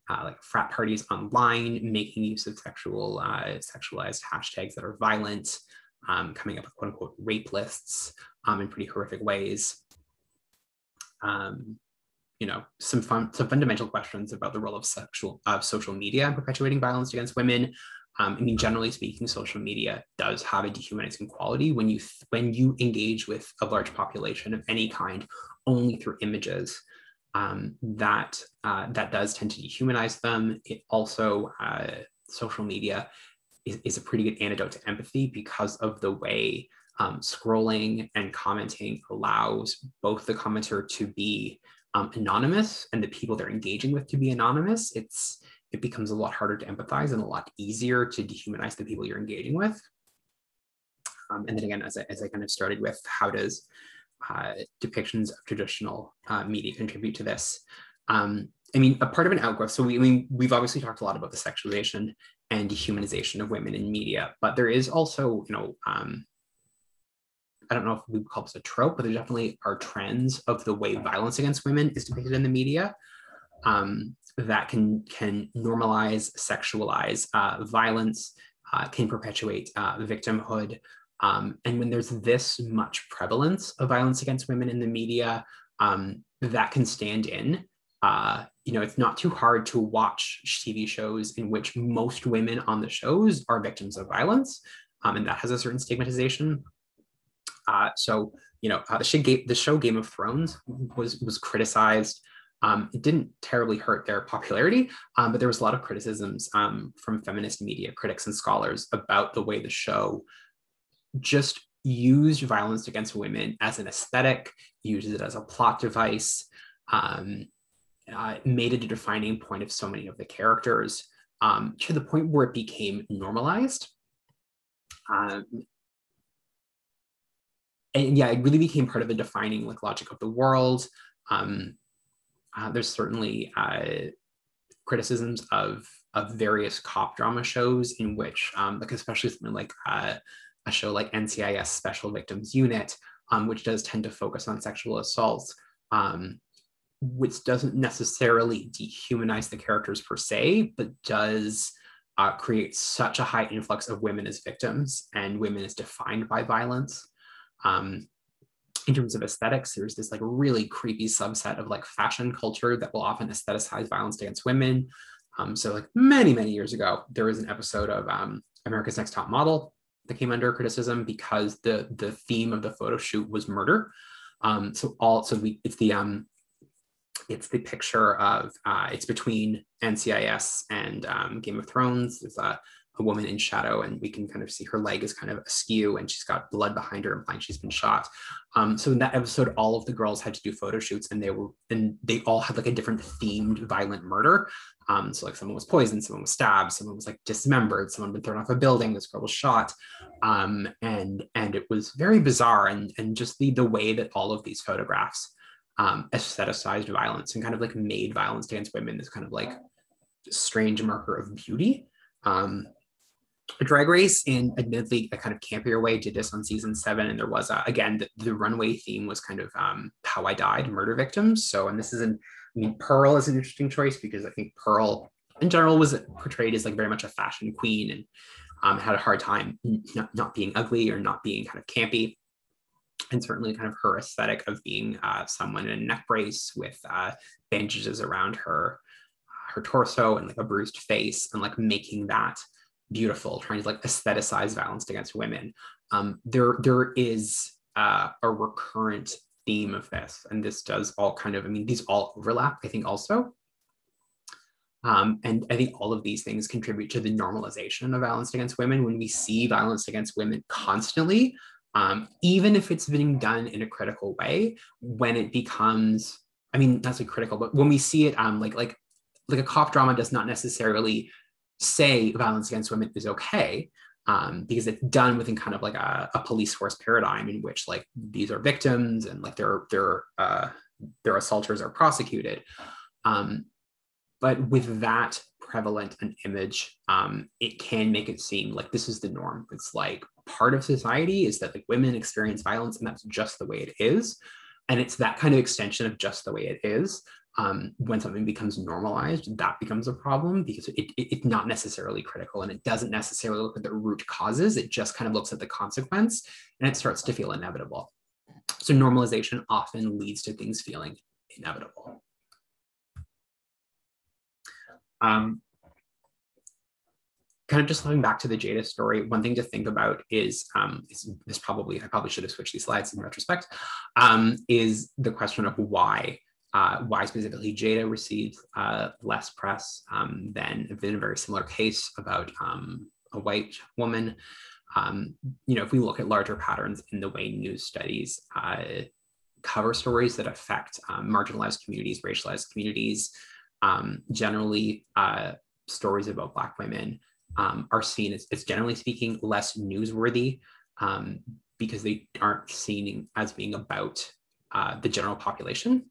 like frat parties online making use of sexualized hashtags that are violent, coming up with quote unquote rape lists in pretty horrific ways. some fundamental questions about the role of social media in perpetuating violence against women. Generally speaking, social media does have a dehumanizing quality when you engage with a large population of any kind only through images. That does tend to dehumanize them. It also, social media is a pretty good antidote to empathy because of the way scrolling and commenting allows both the commenter to be anonymous and the people they're engaging with to be anonymous. It becomes a lot harder to empathize and a lot easier to dehumanize the people you're engaging with. And then again, as I kind of started with, how does depictions of traditional media contribute to this? A part of an outgrowth. So we've obviously talked a lot about the sexualization and dehumanization of women in media, but there is also, I don't know if we would call this a trope, but there definitely are trends of the way violence against women is depicted in the media that can normalize, sexualize violence, can perpetuate victimhood. And when there's this much prevalence of violence against women in the media, that can stand in. It's not too hard to watch TV shows in which most women on the shows are victims of violence, and that has a certain stigmatization. The show Game of Thrones was criticized. It didn't terribly hurt their popularity, but there was a lot of criticisms from feminist media critics and scholars about the way the show just used violence against women as an aesthetic, used it as a plot device, made it a defining point of so many of the characters, to the point where it became normalized. It really became part of the defining logic of the world. There's certainly criticisms of various cop drama shows in which, especially something like a show like NCIS Special Victims Unit, which does tend to focus on sexual assaults, which doesn't necessarily dehumanize the characters per se, but does create such a high influx of women as victims and women as defined by violence. In terms of aesthetics, there's this really creepy subset of fashion culture that will often aestheticize violence against women. Many years ago, there was an episode of America's Next Top Model that came under criticism because the theme of the photo shoot was murder. It's the picture of it's between NCIS and Game of Thrones. There's a woman in shadow, and we can kind of see her leg is kind of askew, and she's got blood behind her, implying she's been shot. So in that episode, all of the girls had to do photo shoots, and they all had a different themed violent murder. Someone was poisoned, someone was stabbed, someone was dismembered, someone had been thrown off a building, this girl was shot, and it was very bizarre, and just the way that all of these photographs aestheticized violence and kind of made violence against women this kind of strange marker of beauty. Drag Race, in admittedly a kind of campier way, did this on season 7, and there was again the runway theme was kind of How I Died, murder victims. So, and this is Pearl is an interesting choice because I think Pearl in general was portrayed as very much a fashion queen and had a hard time not being ugly or not being kind of campy. And certainly kind of her aesthetic of being someone in a neck brace with bandages around her torso and a bruised face, and making that beautiful, trying to aestheticize violence against women. There is a recurrent theme of this, and this does all kind of, these all overlap, I think, also. And I think all of these things contribute to the normalization of violence against women. When we see violence against women constantly, even if it's being done in a critical way, when it becomes, not so critical, but when we see it, like a cop drama does not necessarily say violence against women is okay, because it's done within kind of a police force paradigm in which these are victims and their assaulters are prosecuted. But with that prevalent an image, it can make it seem like this is the norm. It's part of society is that women experience violence and that's just the way it is. And it's that kind of extension of just the way it is. When something becomes normalized, that becomes a problem because it's not necessarily critical, and it doesn't necessarily look at the root causes. It just kind of looks at the consequence, and it starts to feel inevitable. So normalization often leads to things feeling inevitable. Kind of just looking back to the Jada story, one thing to think about is this probably, I probably should have switched these slides in retrospect, is the question of why specifically Jada received less press than in a very similar case about a white woman. If we look at larger patterns in the way news studies cover stories that affect marginalized communities, racialized communities, generally stories about Black women are seen as generally speaking less newsworthy because they aren't seen as being about the general population.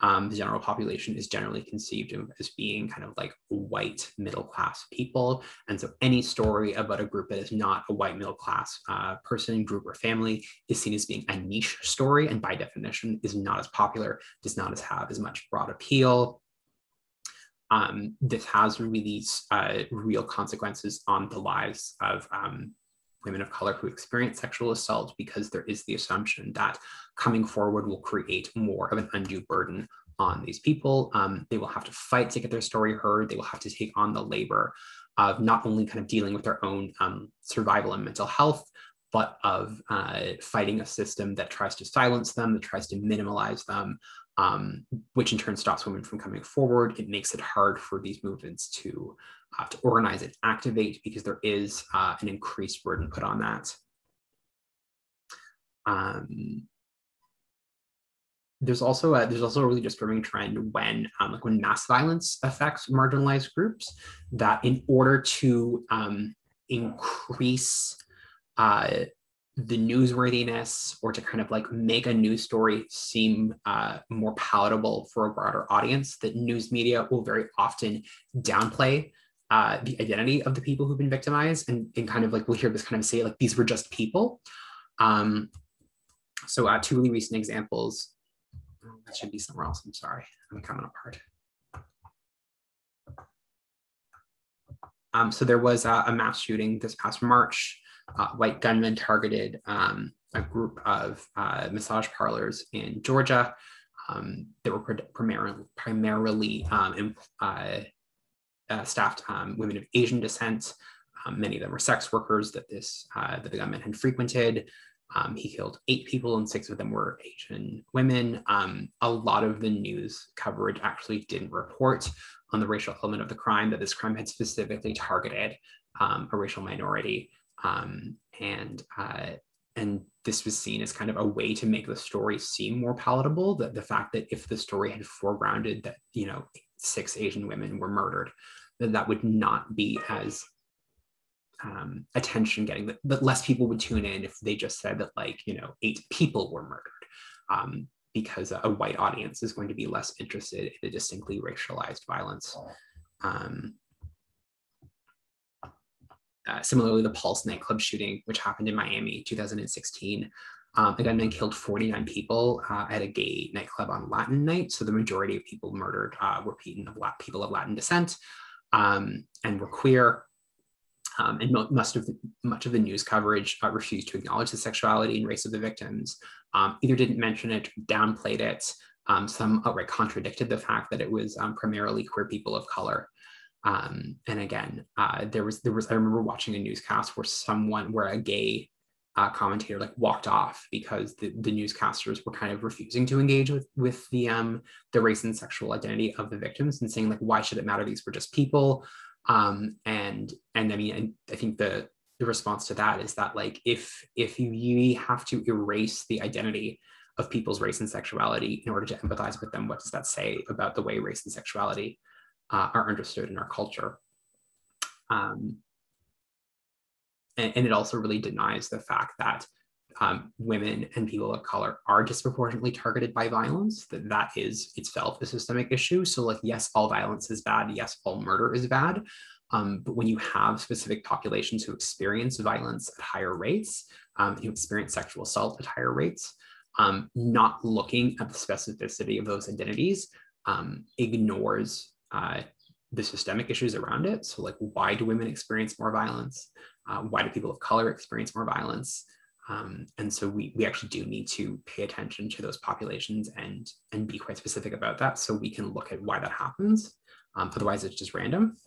The general population is generally conceived of as being kind of like white middle-class people. And so any story about a group that is not a white middle-class person, group, or family is seen as being a niche story, and by definition is not as popular, does not have as much broad appeal. This has really real consequences on the lives of women of color who experience sexual assault, because there is the assumption that coming forward will create more of an undue burden on these people. They will have to fight to get their story heard. They will have to take on the labor of not only kind of dealing with their own survival and mental health, but of fighting a system that tries to silence them, that tries to minimalize them, which in turn stops women from coming forward. It makes it hard for these movements to organize and activate, because there is an increased burden put on that. There's also a really disturbing trend when mass violence affects marginalized groups, that in order to increase the newsworthiness, or to kind of like make a news story seem more palatable for a broader audience, that news media will very often downplay the identity of the people who've been victimized, and kind of like we'll hear this kind of say like these were just people. So two really recent examples. Oh, that should be somewhere else. I'm sorry, I'm coming apart. So there was a mass shooting this past March. White gunmen targeted a group of massage parlors in Georgia that were primarily staffed women of Asian descent. Many of them were sex workers that the gunman had frequented. He killed 8 people, and 6 of them were Asian women. A lot of the news coverage actually didn't report on the racial element of the crime, that this crime had specifically targeted a racial minority. And this was seen as kind of a way to make the story seem more palatable. That the fact that if the story had foregrounded that 6 Asian women were murdered, that would not be as attention getting, that less people would tune in if they just said that 8 people were murdered, because a white audience is going to be less interested in a distinctly racialized violence. Similarly, the Pulse nightclub shooting, which happened in Miami, 2016, a gunman killed 49 people at a gay nightclub on Latin night. So the majority of people murdered were people of Latin descent and were queer. And much of the news coverage refused to acknowledge the sexuality and race of the victims, either didn't mention it, downplayed it. Some outright contradicted the fact that it was primarily queer people of color. And again, there was I remember watching a newscast where a gay commentator walked off because the newscasters were kind of refusing to engage with the race and sexual identity of the victims, and saying why should it matter? These were just people. And I mean, I think the response to that is that if you have to erase the identity of people's race and sexuality in order to empathize with them, what does that say about the way race and sexuality are understood in our culture? And it also really denies the fact that women and people of color are disproportionately targeted by violence, that is itself a systemic issue. So yes, all violence is bad. Yes, all murder is bad. But when you have specific populations who experience violence at higher rates, who experience sexual assault at higher rates, not looking at the specificity of those identities ignores the systemic issues around it. So why do women experience more violence? Why do people of color experience more violence? And so we actually do need to pay attention to those populations and be quite specific about that so we can look at why that happens. Otherwise, it's just random.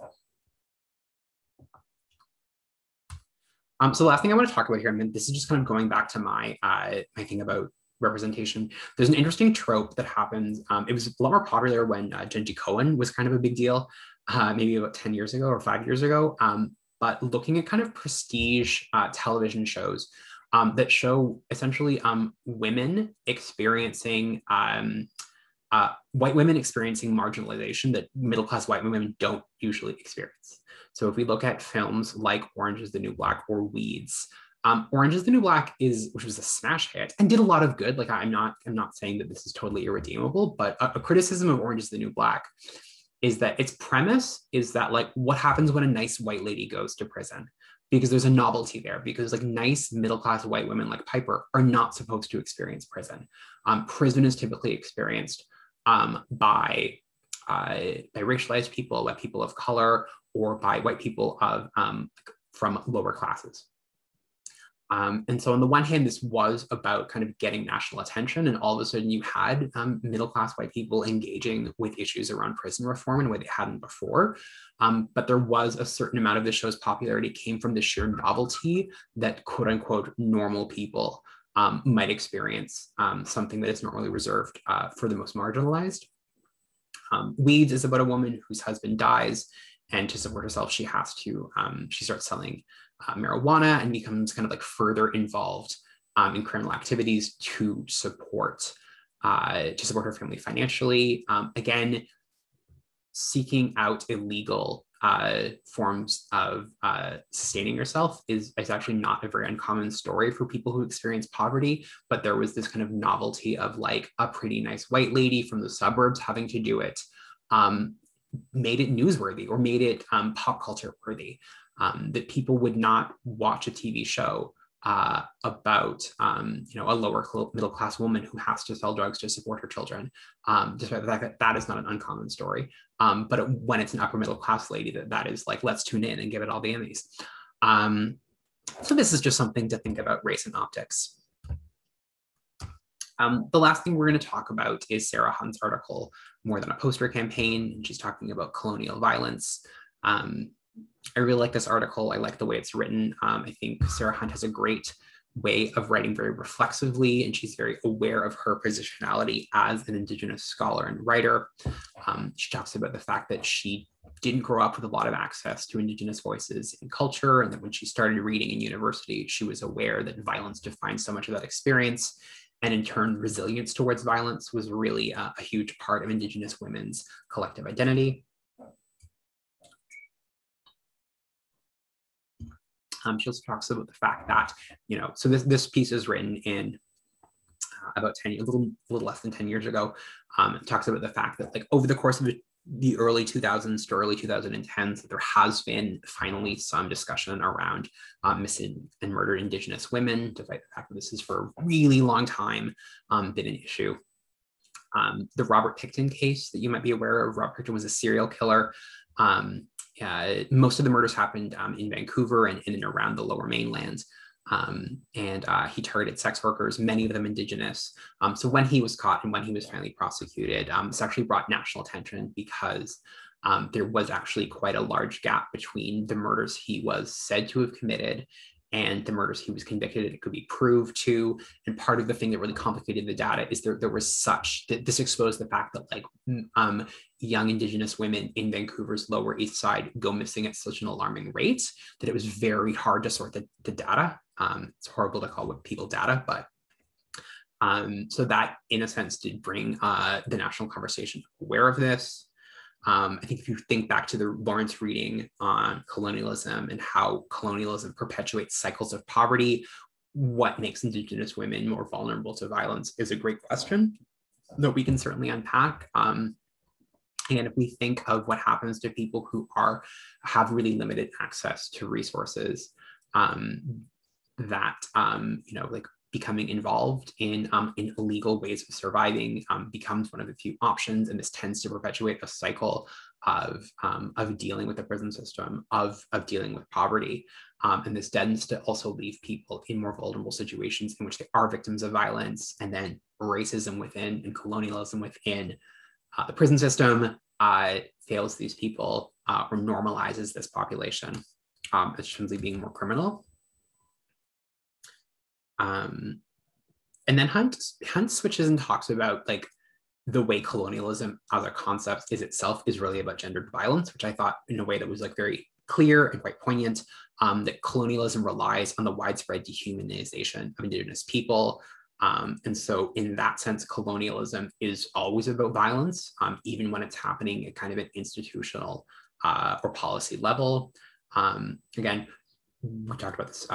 So the last thing I want to talk about here, I mean, this is just kind of going back to my thing about representation. There's an interesting trope that happens. It was a lot more popular when Genji Cohen was kind of a big deal, maybe about 10 years ago or 5 years ago. But looking at kind of prestige television shows that show essentially women experiencing white women experiencing marginalization that middle-class white women don't usually experience. So if we look at films like Orange is the New Black or Weeds, Orange is the New Black which was a smash hit and did a lot of good. Like I'm not saying that this is totally irredeemable, but a criticism of Orange is the New Black is that its premise is that like what happens when a nice white lady goes to prison? Because there's a novelty there, because like nice middle-class white women like Piper are not supposed to experience prison. Prison is typically experienced by racialized people, by people of color, or by white people from lower classes. And so on the one hand, this was about kind of getting national attention, and all of a sudden you had middle-class white people engaging with issues around prison reform in a way they hadn't before. But there was a certain amount of the show's popularity came from the sheer novelty that quote unquote normal people might experience something that is normally reserved for the most marginalized. Weeds is about a woman whose husband dies, and to support herself, she starts selling marijuana and becomes kind of like further involved in criminal activities to support her family financially. Again, seeking out illegal forms of sustaining yourself is actually not a very uncommon story for people who experience poverty, but there was this kind of novelty of like a pretty nice white lady from the suburbs having to do it, made it newsworthy or made it pop culture worthy, that people would not watch a TV show about a lower middle class woman who has to sell drugs to support her children, despite the fact that that is not an uncommon story. But when it's an upper middle class lady, that is like, let's tune in and give it all the Emmys. So this is just something to think about race and optics. The last thing we're going to talk about is Sarah Hunt's article, More Than a Poster Campaign, and she's talking about colonial violence. I really like this article. I like the way it's written. I think Sarah Hunt has a great way of writing very reflexively, and she's very aware of her positionality as an Indigenous scholar and writer. She talks about the fact that she didn't grow up with a lot of access to Indigenous voices and culture, and that when she started reading in university, she was aware that violence defined so much of that experience. And in turn, resilience towards violence was really a huge part of Indigenous women's collective identity. She also talks about the fact that, so this piece is written in about 10, a little less than 10 years ago. It talks about the fact that like over the course of the early 2000s to early 2010s, that there has been finally some discussion around missing and murdered Indigenous women, despite the fact that this has for a really long time been an issue. The Robert Pickton case that you might be aware of, Robert Pickton was a serial killer. Most of the murders happened in Vancouver and in and around the Lower Mainland. He targeted sex workers, many of them Indigenous. So when he was caught and when he was finally prosecuted, this actually brought national attention because there was actually quite a large gap between the murders he was said to have committed and the murders he was convicted and it could be proved to. And part of the thing that really complicated the data is there was this exposed the fact that like young Indigenous women in Vancouver's Lower East Side go missing at such an alarming rate that it was very hard to sort the data. It's horrible to call people data, but so that in a sense did bring the national conversation aware of this. I think if you think back to the Lawrence reading on colonialism and how colonialism perpetuates cycles of poverty, what makes Indigenous women more vulnerable to violence is a great question that we can certainly unpack. And if we think of what happens to people who have really limited access to resources, like becoming involved in illegal ways of surviving becomes one of the few options, and this tends to perpetuate a cycle of dealing with the prison system, of dealing with poverty. And this tends to also leave people in more vulnerable situations in which they are victims of violence, and then racism within and colonialism within the prison system fails these people or normalizes this population as simply being more criminal. And then Hunt switches and talks about like the way colonialism as a concept is really about gendered violence, which I thought in a way that was like very clear and quite poignant, that colonialism relies on the widespread dehumanization of Indigenous people. And so in that sense, colonialism is always about violence, even when it's happening at kind of an institutional or policy level. Again, we talked about this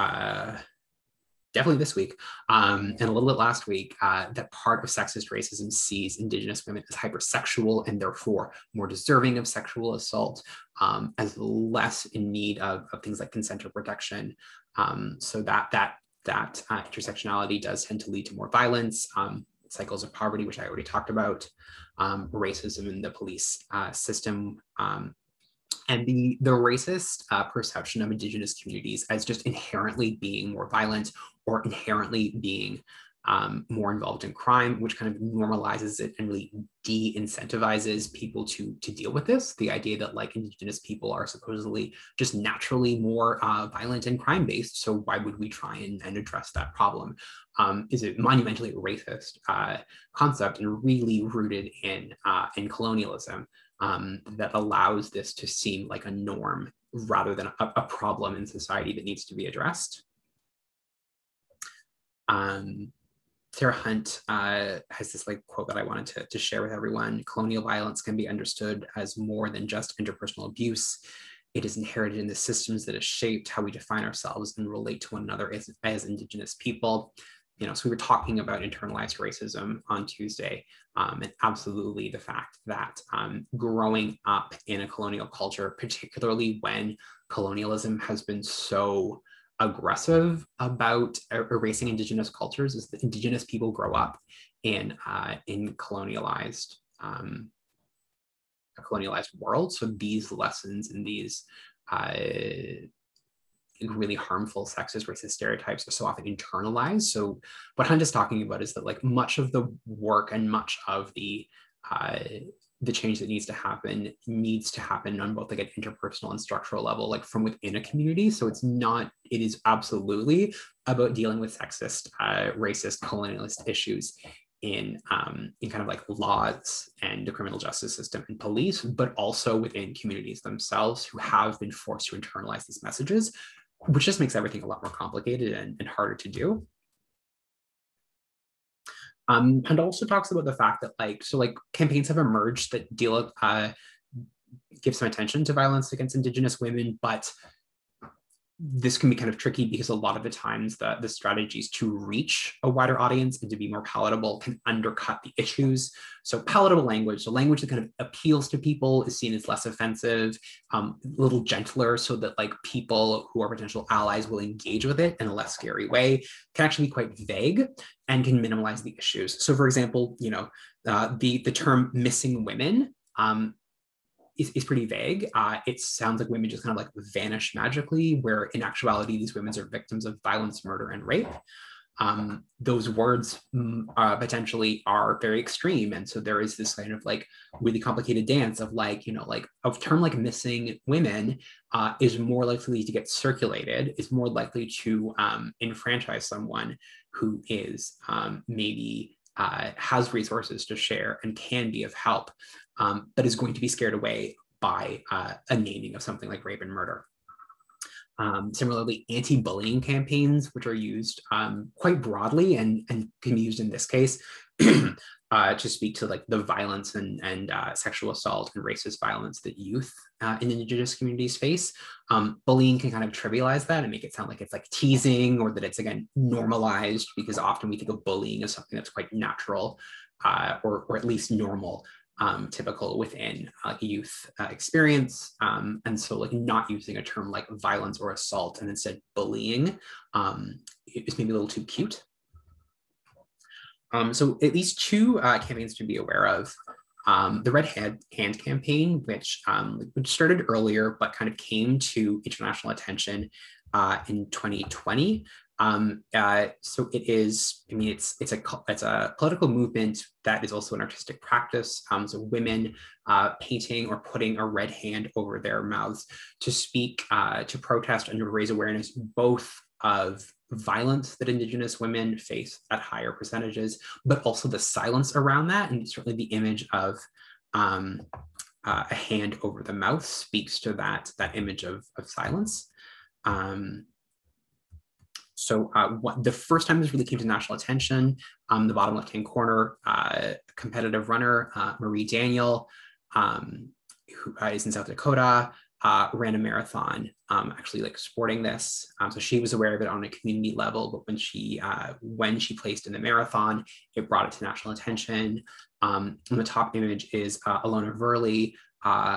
definitely this week, and a little bit last week, that part of sexist racism sees Indigenous women as hypersexual and therefore more deserving of sexual assault, as less in need of things like consent or protection. So that intersectionality does tend to lead to more violence, cycles of poverty, which I already talked about, racism in the police system, and the racist perception of Indigenous communities as just inherently being more violent or inherently being more involved in crime, which kind of normalizes it and really de-incentivizes people to deal with this. The idea that like Indigenous people are supposedly just naturally more violent and crime-based, so why would we try and address that problem? Is a monumentally racist concept and really rooted in colonialism. That allows this to seem like a norm rather than a problem in society that needs to be addressed. Sarah Hunt has this like quote that I wanted to share with everyone. Colonial violence can be understood as more than just interpersonal abuse. It is inherited in the systems that have shaped how we define ourselves and relate to one another as Indigenous people. You know, so we were talking about internalized racism on Tuesday, and absolutely the fact that growing up in a colonial culture, particularly when colonialism has been so aggressive about erasing Indigenous cultures, is that Indigenous people grow up in colonialized a colonialized world. So these lessons and these really harmful sexist, racist stereotypes are so often internalized. So what Hunt is talking about is that like much of the work and much of the change that needs to happen on both like an interpersonal and structural level, like from within a community. So it is absolutely about dealing with sexist, racist, colonialist issues in kind of like laws and the criminal justice system and police, but also within communities themselves who have been forced to internalize these messages, which just makes everything a lot more complicated and harder to do. And also talks about the fact that like campaigns have emerged that give some attention to violence against Indigenous women, but this can be kind of tricky because a lot of the times the strategies to reach a wider audience and to be more palatable can undercut the issues. So palatable language, so language that kind of appeals to people, is seen as less offensive, a little gentler, so that like people who are potential allies will engage with it in a less scary way, can actually be quite vague and can minimize the issues. So for example, you know, the term missing women is pretty vague. It sounds like women just kind of like vanish magically, where in actuality, these women are victims of violence, murder, and rape. Those words potentially are very extreme. And so there is this kind of like really complicated dance of like, you know, like a term like missing women is more likely to get circulated, is more likely to enfranchise someone who is maybe has resources to share and can be of help, but is going to be scared away by a naming of something like rape and murder. Similarly, anti-bullying campaigns, which are used quite broadly and can be used in this case to speak to like the violence and sexual assault and racist violence that youth in Indigenous communities face. Bullying can kind of trivialize that and make it sound like it's like teasing, or that it's again normalized, because often we think of bullying as something that's quite natural or at least normal. Typical within youth experience. And so like not using a term like violence or assault and instead bullying is maybe a little too cute. So at least two campaigns to be aware of. The Red Hand campaign, which started earlier but kind of came to international attention in 2020. So it is. I mean, it's a political movement that is also an artistic practice. So women painting or putting a red hand over their mouths to speak, to protest, and to raise awareness both of violence that Indigenous women face at higher percentages, but also the silence around that. And certainly the image of a hand over the mouth speaks to that image of silence. So the first time this really came to national attention, the bottom left-hand corner, competitive runner, Marie Daniel, who is in South Dakota, ran a marathon, actually like sporting this. So she was aware of it on a community level, but when she placed in the marathon, it brought it to national attention. And the top image is Alona Verley,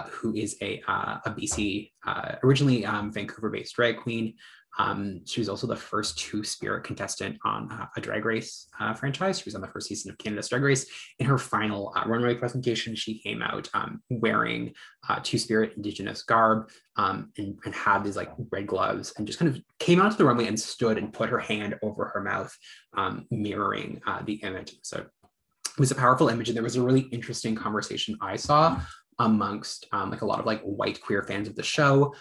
who is a BC, originally Vancouver-based drag queen. She was also the first two-spirit contestant on a Drag Race franchise. She was on the first season of Canada's Drag Race. In her final runway presentation, she came out wearing two-spirit Indigenous garb and had these like red gloves, and just kind of came out to the runway and stood and put her hand over her mouth, mirroring the image. So it was a powerful image, and there was a really interesting conversation I saw amongst like a lot of like white queer fans of the show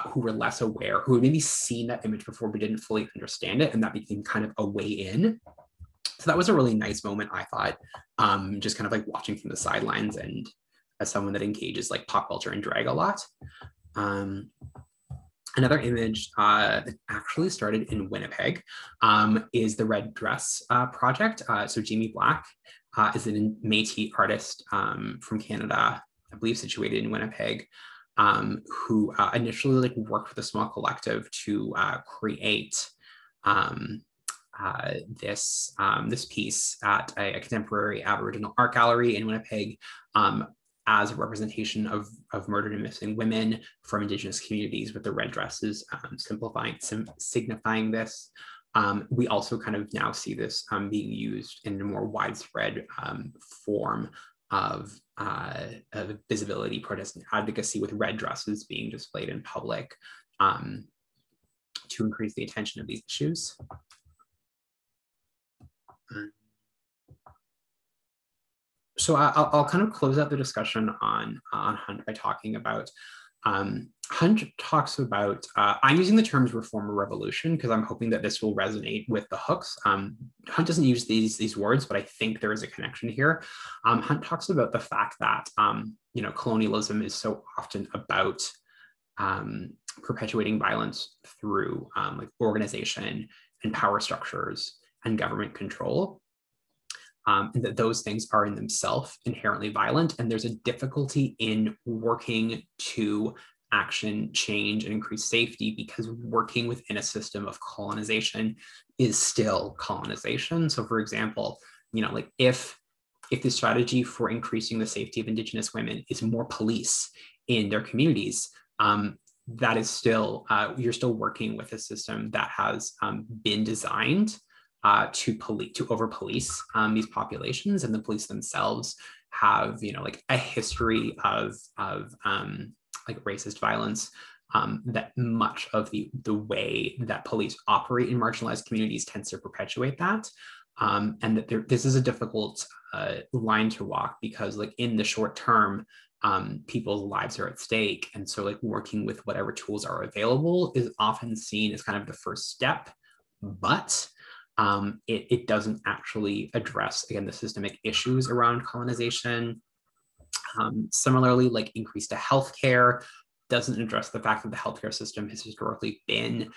who were less aware, who had maybe seen that image before but didn't fully understand it, and that became kind of a way in. So that was a really nice moment, I thought, just kind of like watching from the sidelines, and as someone that engages like pop culture and drag a lot. Another image that actually started in Winnipeg is the Red Dress Project. So Jamie Black is a Métis artist from Canada, I believe situated in Winnipeg, who initially like worked with a small collective to create this piece at a contemporary Aboriginal art gallery in Winnipeg, as a representation of murdered and missing women from Indigenous communities, with the red dresses signifying this. We also kind of now see this being used in a more widespread form of visibility, protest, and advocacy, with red dresses being displayed in public to increase the attention of these issues. So I'll kind of close out the discussion on Hunt by talking about, Hunt talks about, I'm using the terms reform or revolution because I'm hoping that this will resonate with the hooks. Hunt doesn't use these words, but I think there is a connection here. Hunt talks about the fact that, colonialism is so often about perpetuating violence through like organization and power structures and government control. And that those things are in themselves inherently violent, and there's a difficulty in working to action, change, and increase safety, because working within a system of colonization is still colonization. So, for example, like if the strategy for increasing the safety of Indigenous women is more police in their communities, that is still you're still working with a system that has been designed to over police these populations, and the police themselves have like a history of like racist violence, that much of the way that police operate in marginalized communities tends to perpetuate that, and that this is a difficult line to walk, because like in the short term, people's lives are at stake, and so like working with whatever tools are available is often seen as kind of the first step, but it doesn't actually address, again, the systemic issues around colonization. Similarly, like increase to healthcare doesn't address the fact that the healthcare system has historically been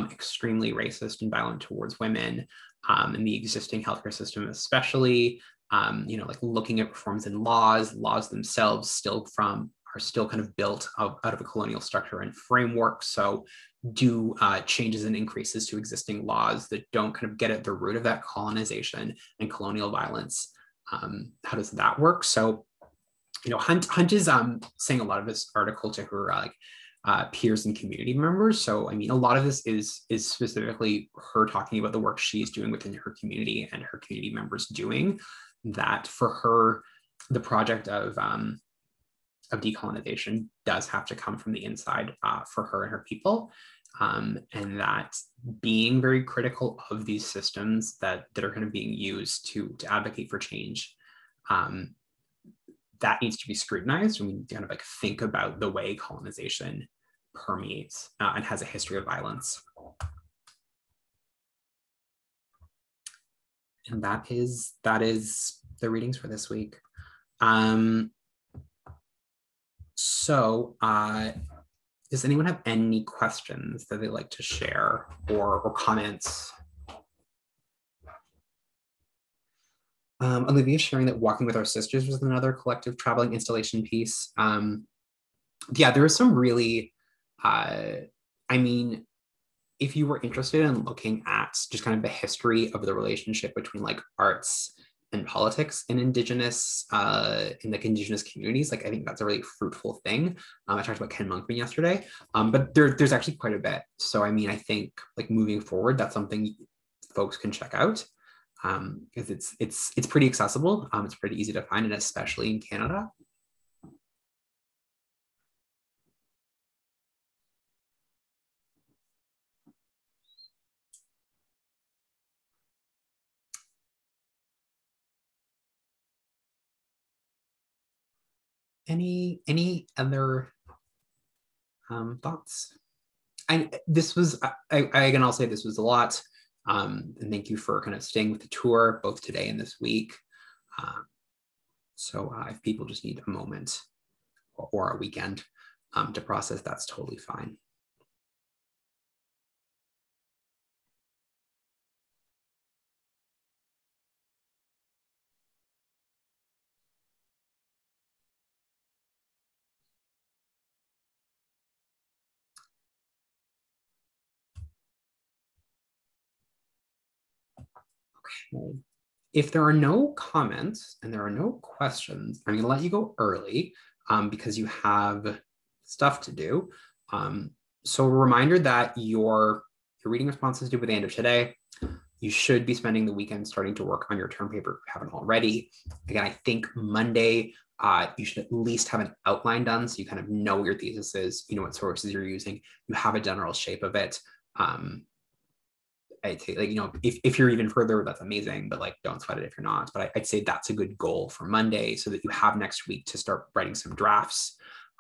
extremely racist and violent towards women, and the existing healthcare system especially, like looking at reforms in laws themselves are still kind of built out of a colonial structure and framework. So do changes and increases to existing laws that don't kind of get at the root of that colonization and colonial violence. How does that work? So, Hunt is saying a lot of this article to her like peers and community members. So I mean, a lot of this is specifically her talking about the work she's doing within her community and her community members doing that. For her, the project of decolonization does have to come from the inside for her and her people. And that being very critical of these systems that are kind of being used to advocate for change, that needs to be scrutinized. And we need to kind of like think about the way colonization permeates and has a history of violence. And that is the readings for this week. So does anyone have any questions that they'd like to share or comments? Olivia sharing that Walking with Our Sisters was another collective traveling installation piece. Yeah, there was some really, I mean, if you were interested in looking at just kind of the history of the relationship between like arts and politics in Indigenous, in like Indigenous communities, like I think that's a really fruitful thing. I talked about Ken Monkman yesterday, but there's actually quite a bit. So I mean, I think like moving forward, that's something folks can check out because it's pretty accessible. It's pretty easy to find, and especially in Canada. Any other thoughts? This was, again, I'll say this was a lot. And thank you for kind of staying with the tour, both today and this week. So if people just need a moment or a weekend to process, that's totally fine. Okay. If there are no comments and there are no questions, I'm going to let you go early because you have stuff to do. So a reminder that your reading response is due by the end of today. You should be spending the weekend starting to work on your term paper if you haven't already. Again, I think Monday, you should at least have an outline done so you kind of know what your thesis is, you know what sources you're using, you have a general shape of it. I'd say, like, you know, if you're even further, that's amazing, but like, don't sweat it if you're not. But I'd say that's a good goal for Monday so that you have next week to start writing some drafts.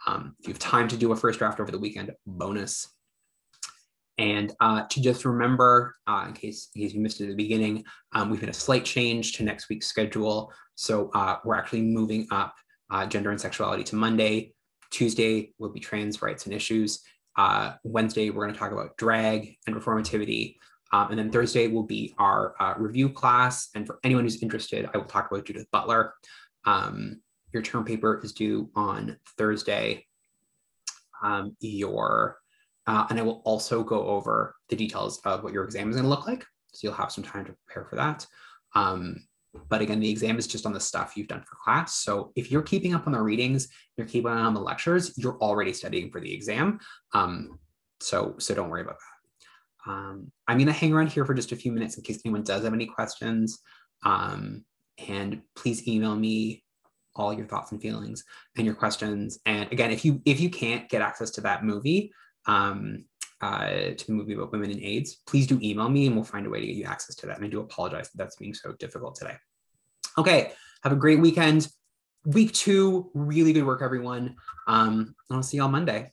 If you have time to do a first draft over the weekend, bonus. And to just remember, in case you missed it at the beginning, we've had a slight change to next week's schedule. So we're actually moving up gender and sexuality to Monday. Tuesday will be trans rights and issues. Wednesday, we're going to talk about drag and performativity. And then Thursday will be our review class. And for anyone who's interested, I will talk about Judith Butler. Your term paper is due on Thursday. And I will also go over the details of what your exam is going to look like. So you'll have some time to prepare for that. But again, the exam is just on the stuff you've done for class. So if you're keeping up on the readings, you're keeping up on the lectures, you're already studying for the exam. So don't worry about that. I'm going to hang around here for just a few minutes in case anyone does have any questions. And please email me all your thoughts and feelings and your questions. And again, if you can't get access to that movie, to the movie about women in AIDS, please do email me and we'll find a way to get you access to that. And I do apologize that that's being so difficult today. Okay, have a great weekend. Week 2, really good work, everyone. I'll see you on Monday.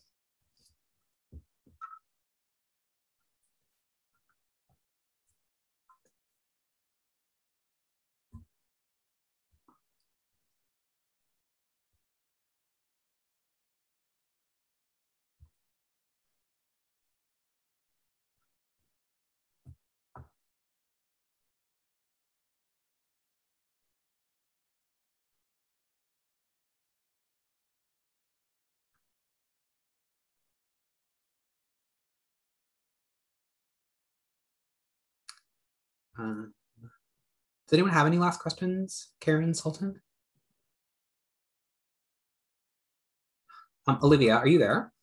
Does anyone have any last questions? Karen, Sultan? Olivia, are you there?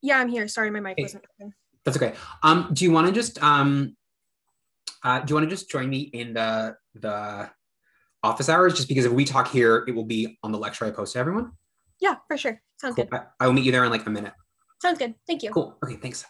Yeah, I'm here. Sorry, my mic Hey. wasn't open. That's okay. Do you want to just join me in the office hours? Just because if we talk here, it will be on the lecture I post to everyone. Yeah, for sure. Sounds Cool. good. I will meet you there in like a minute. Sounds good. Thank you. Cool. Okay, thanks.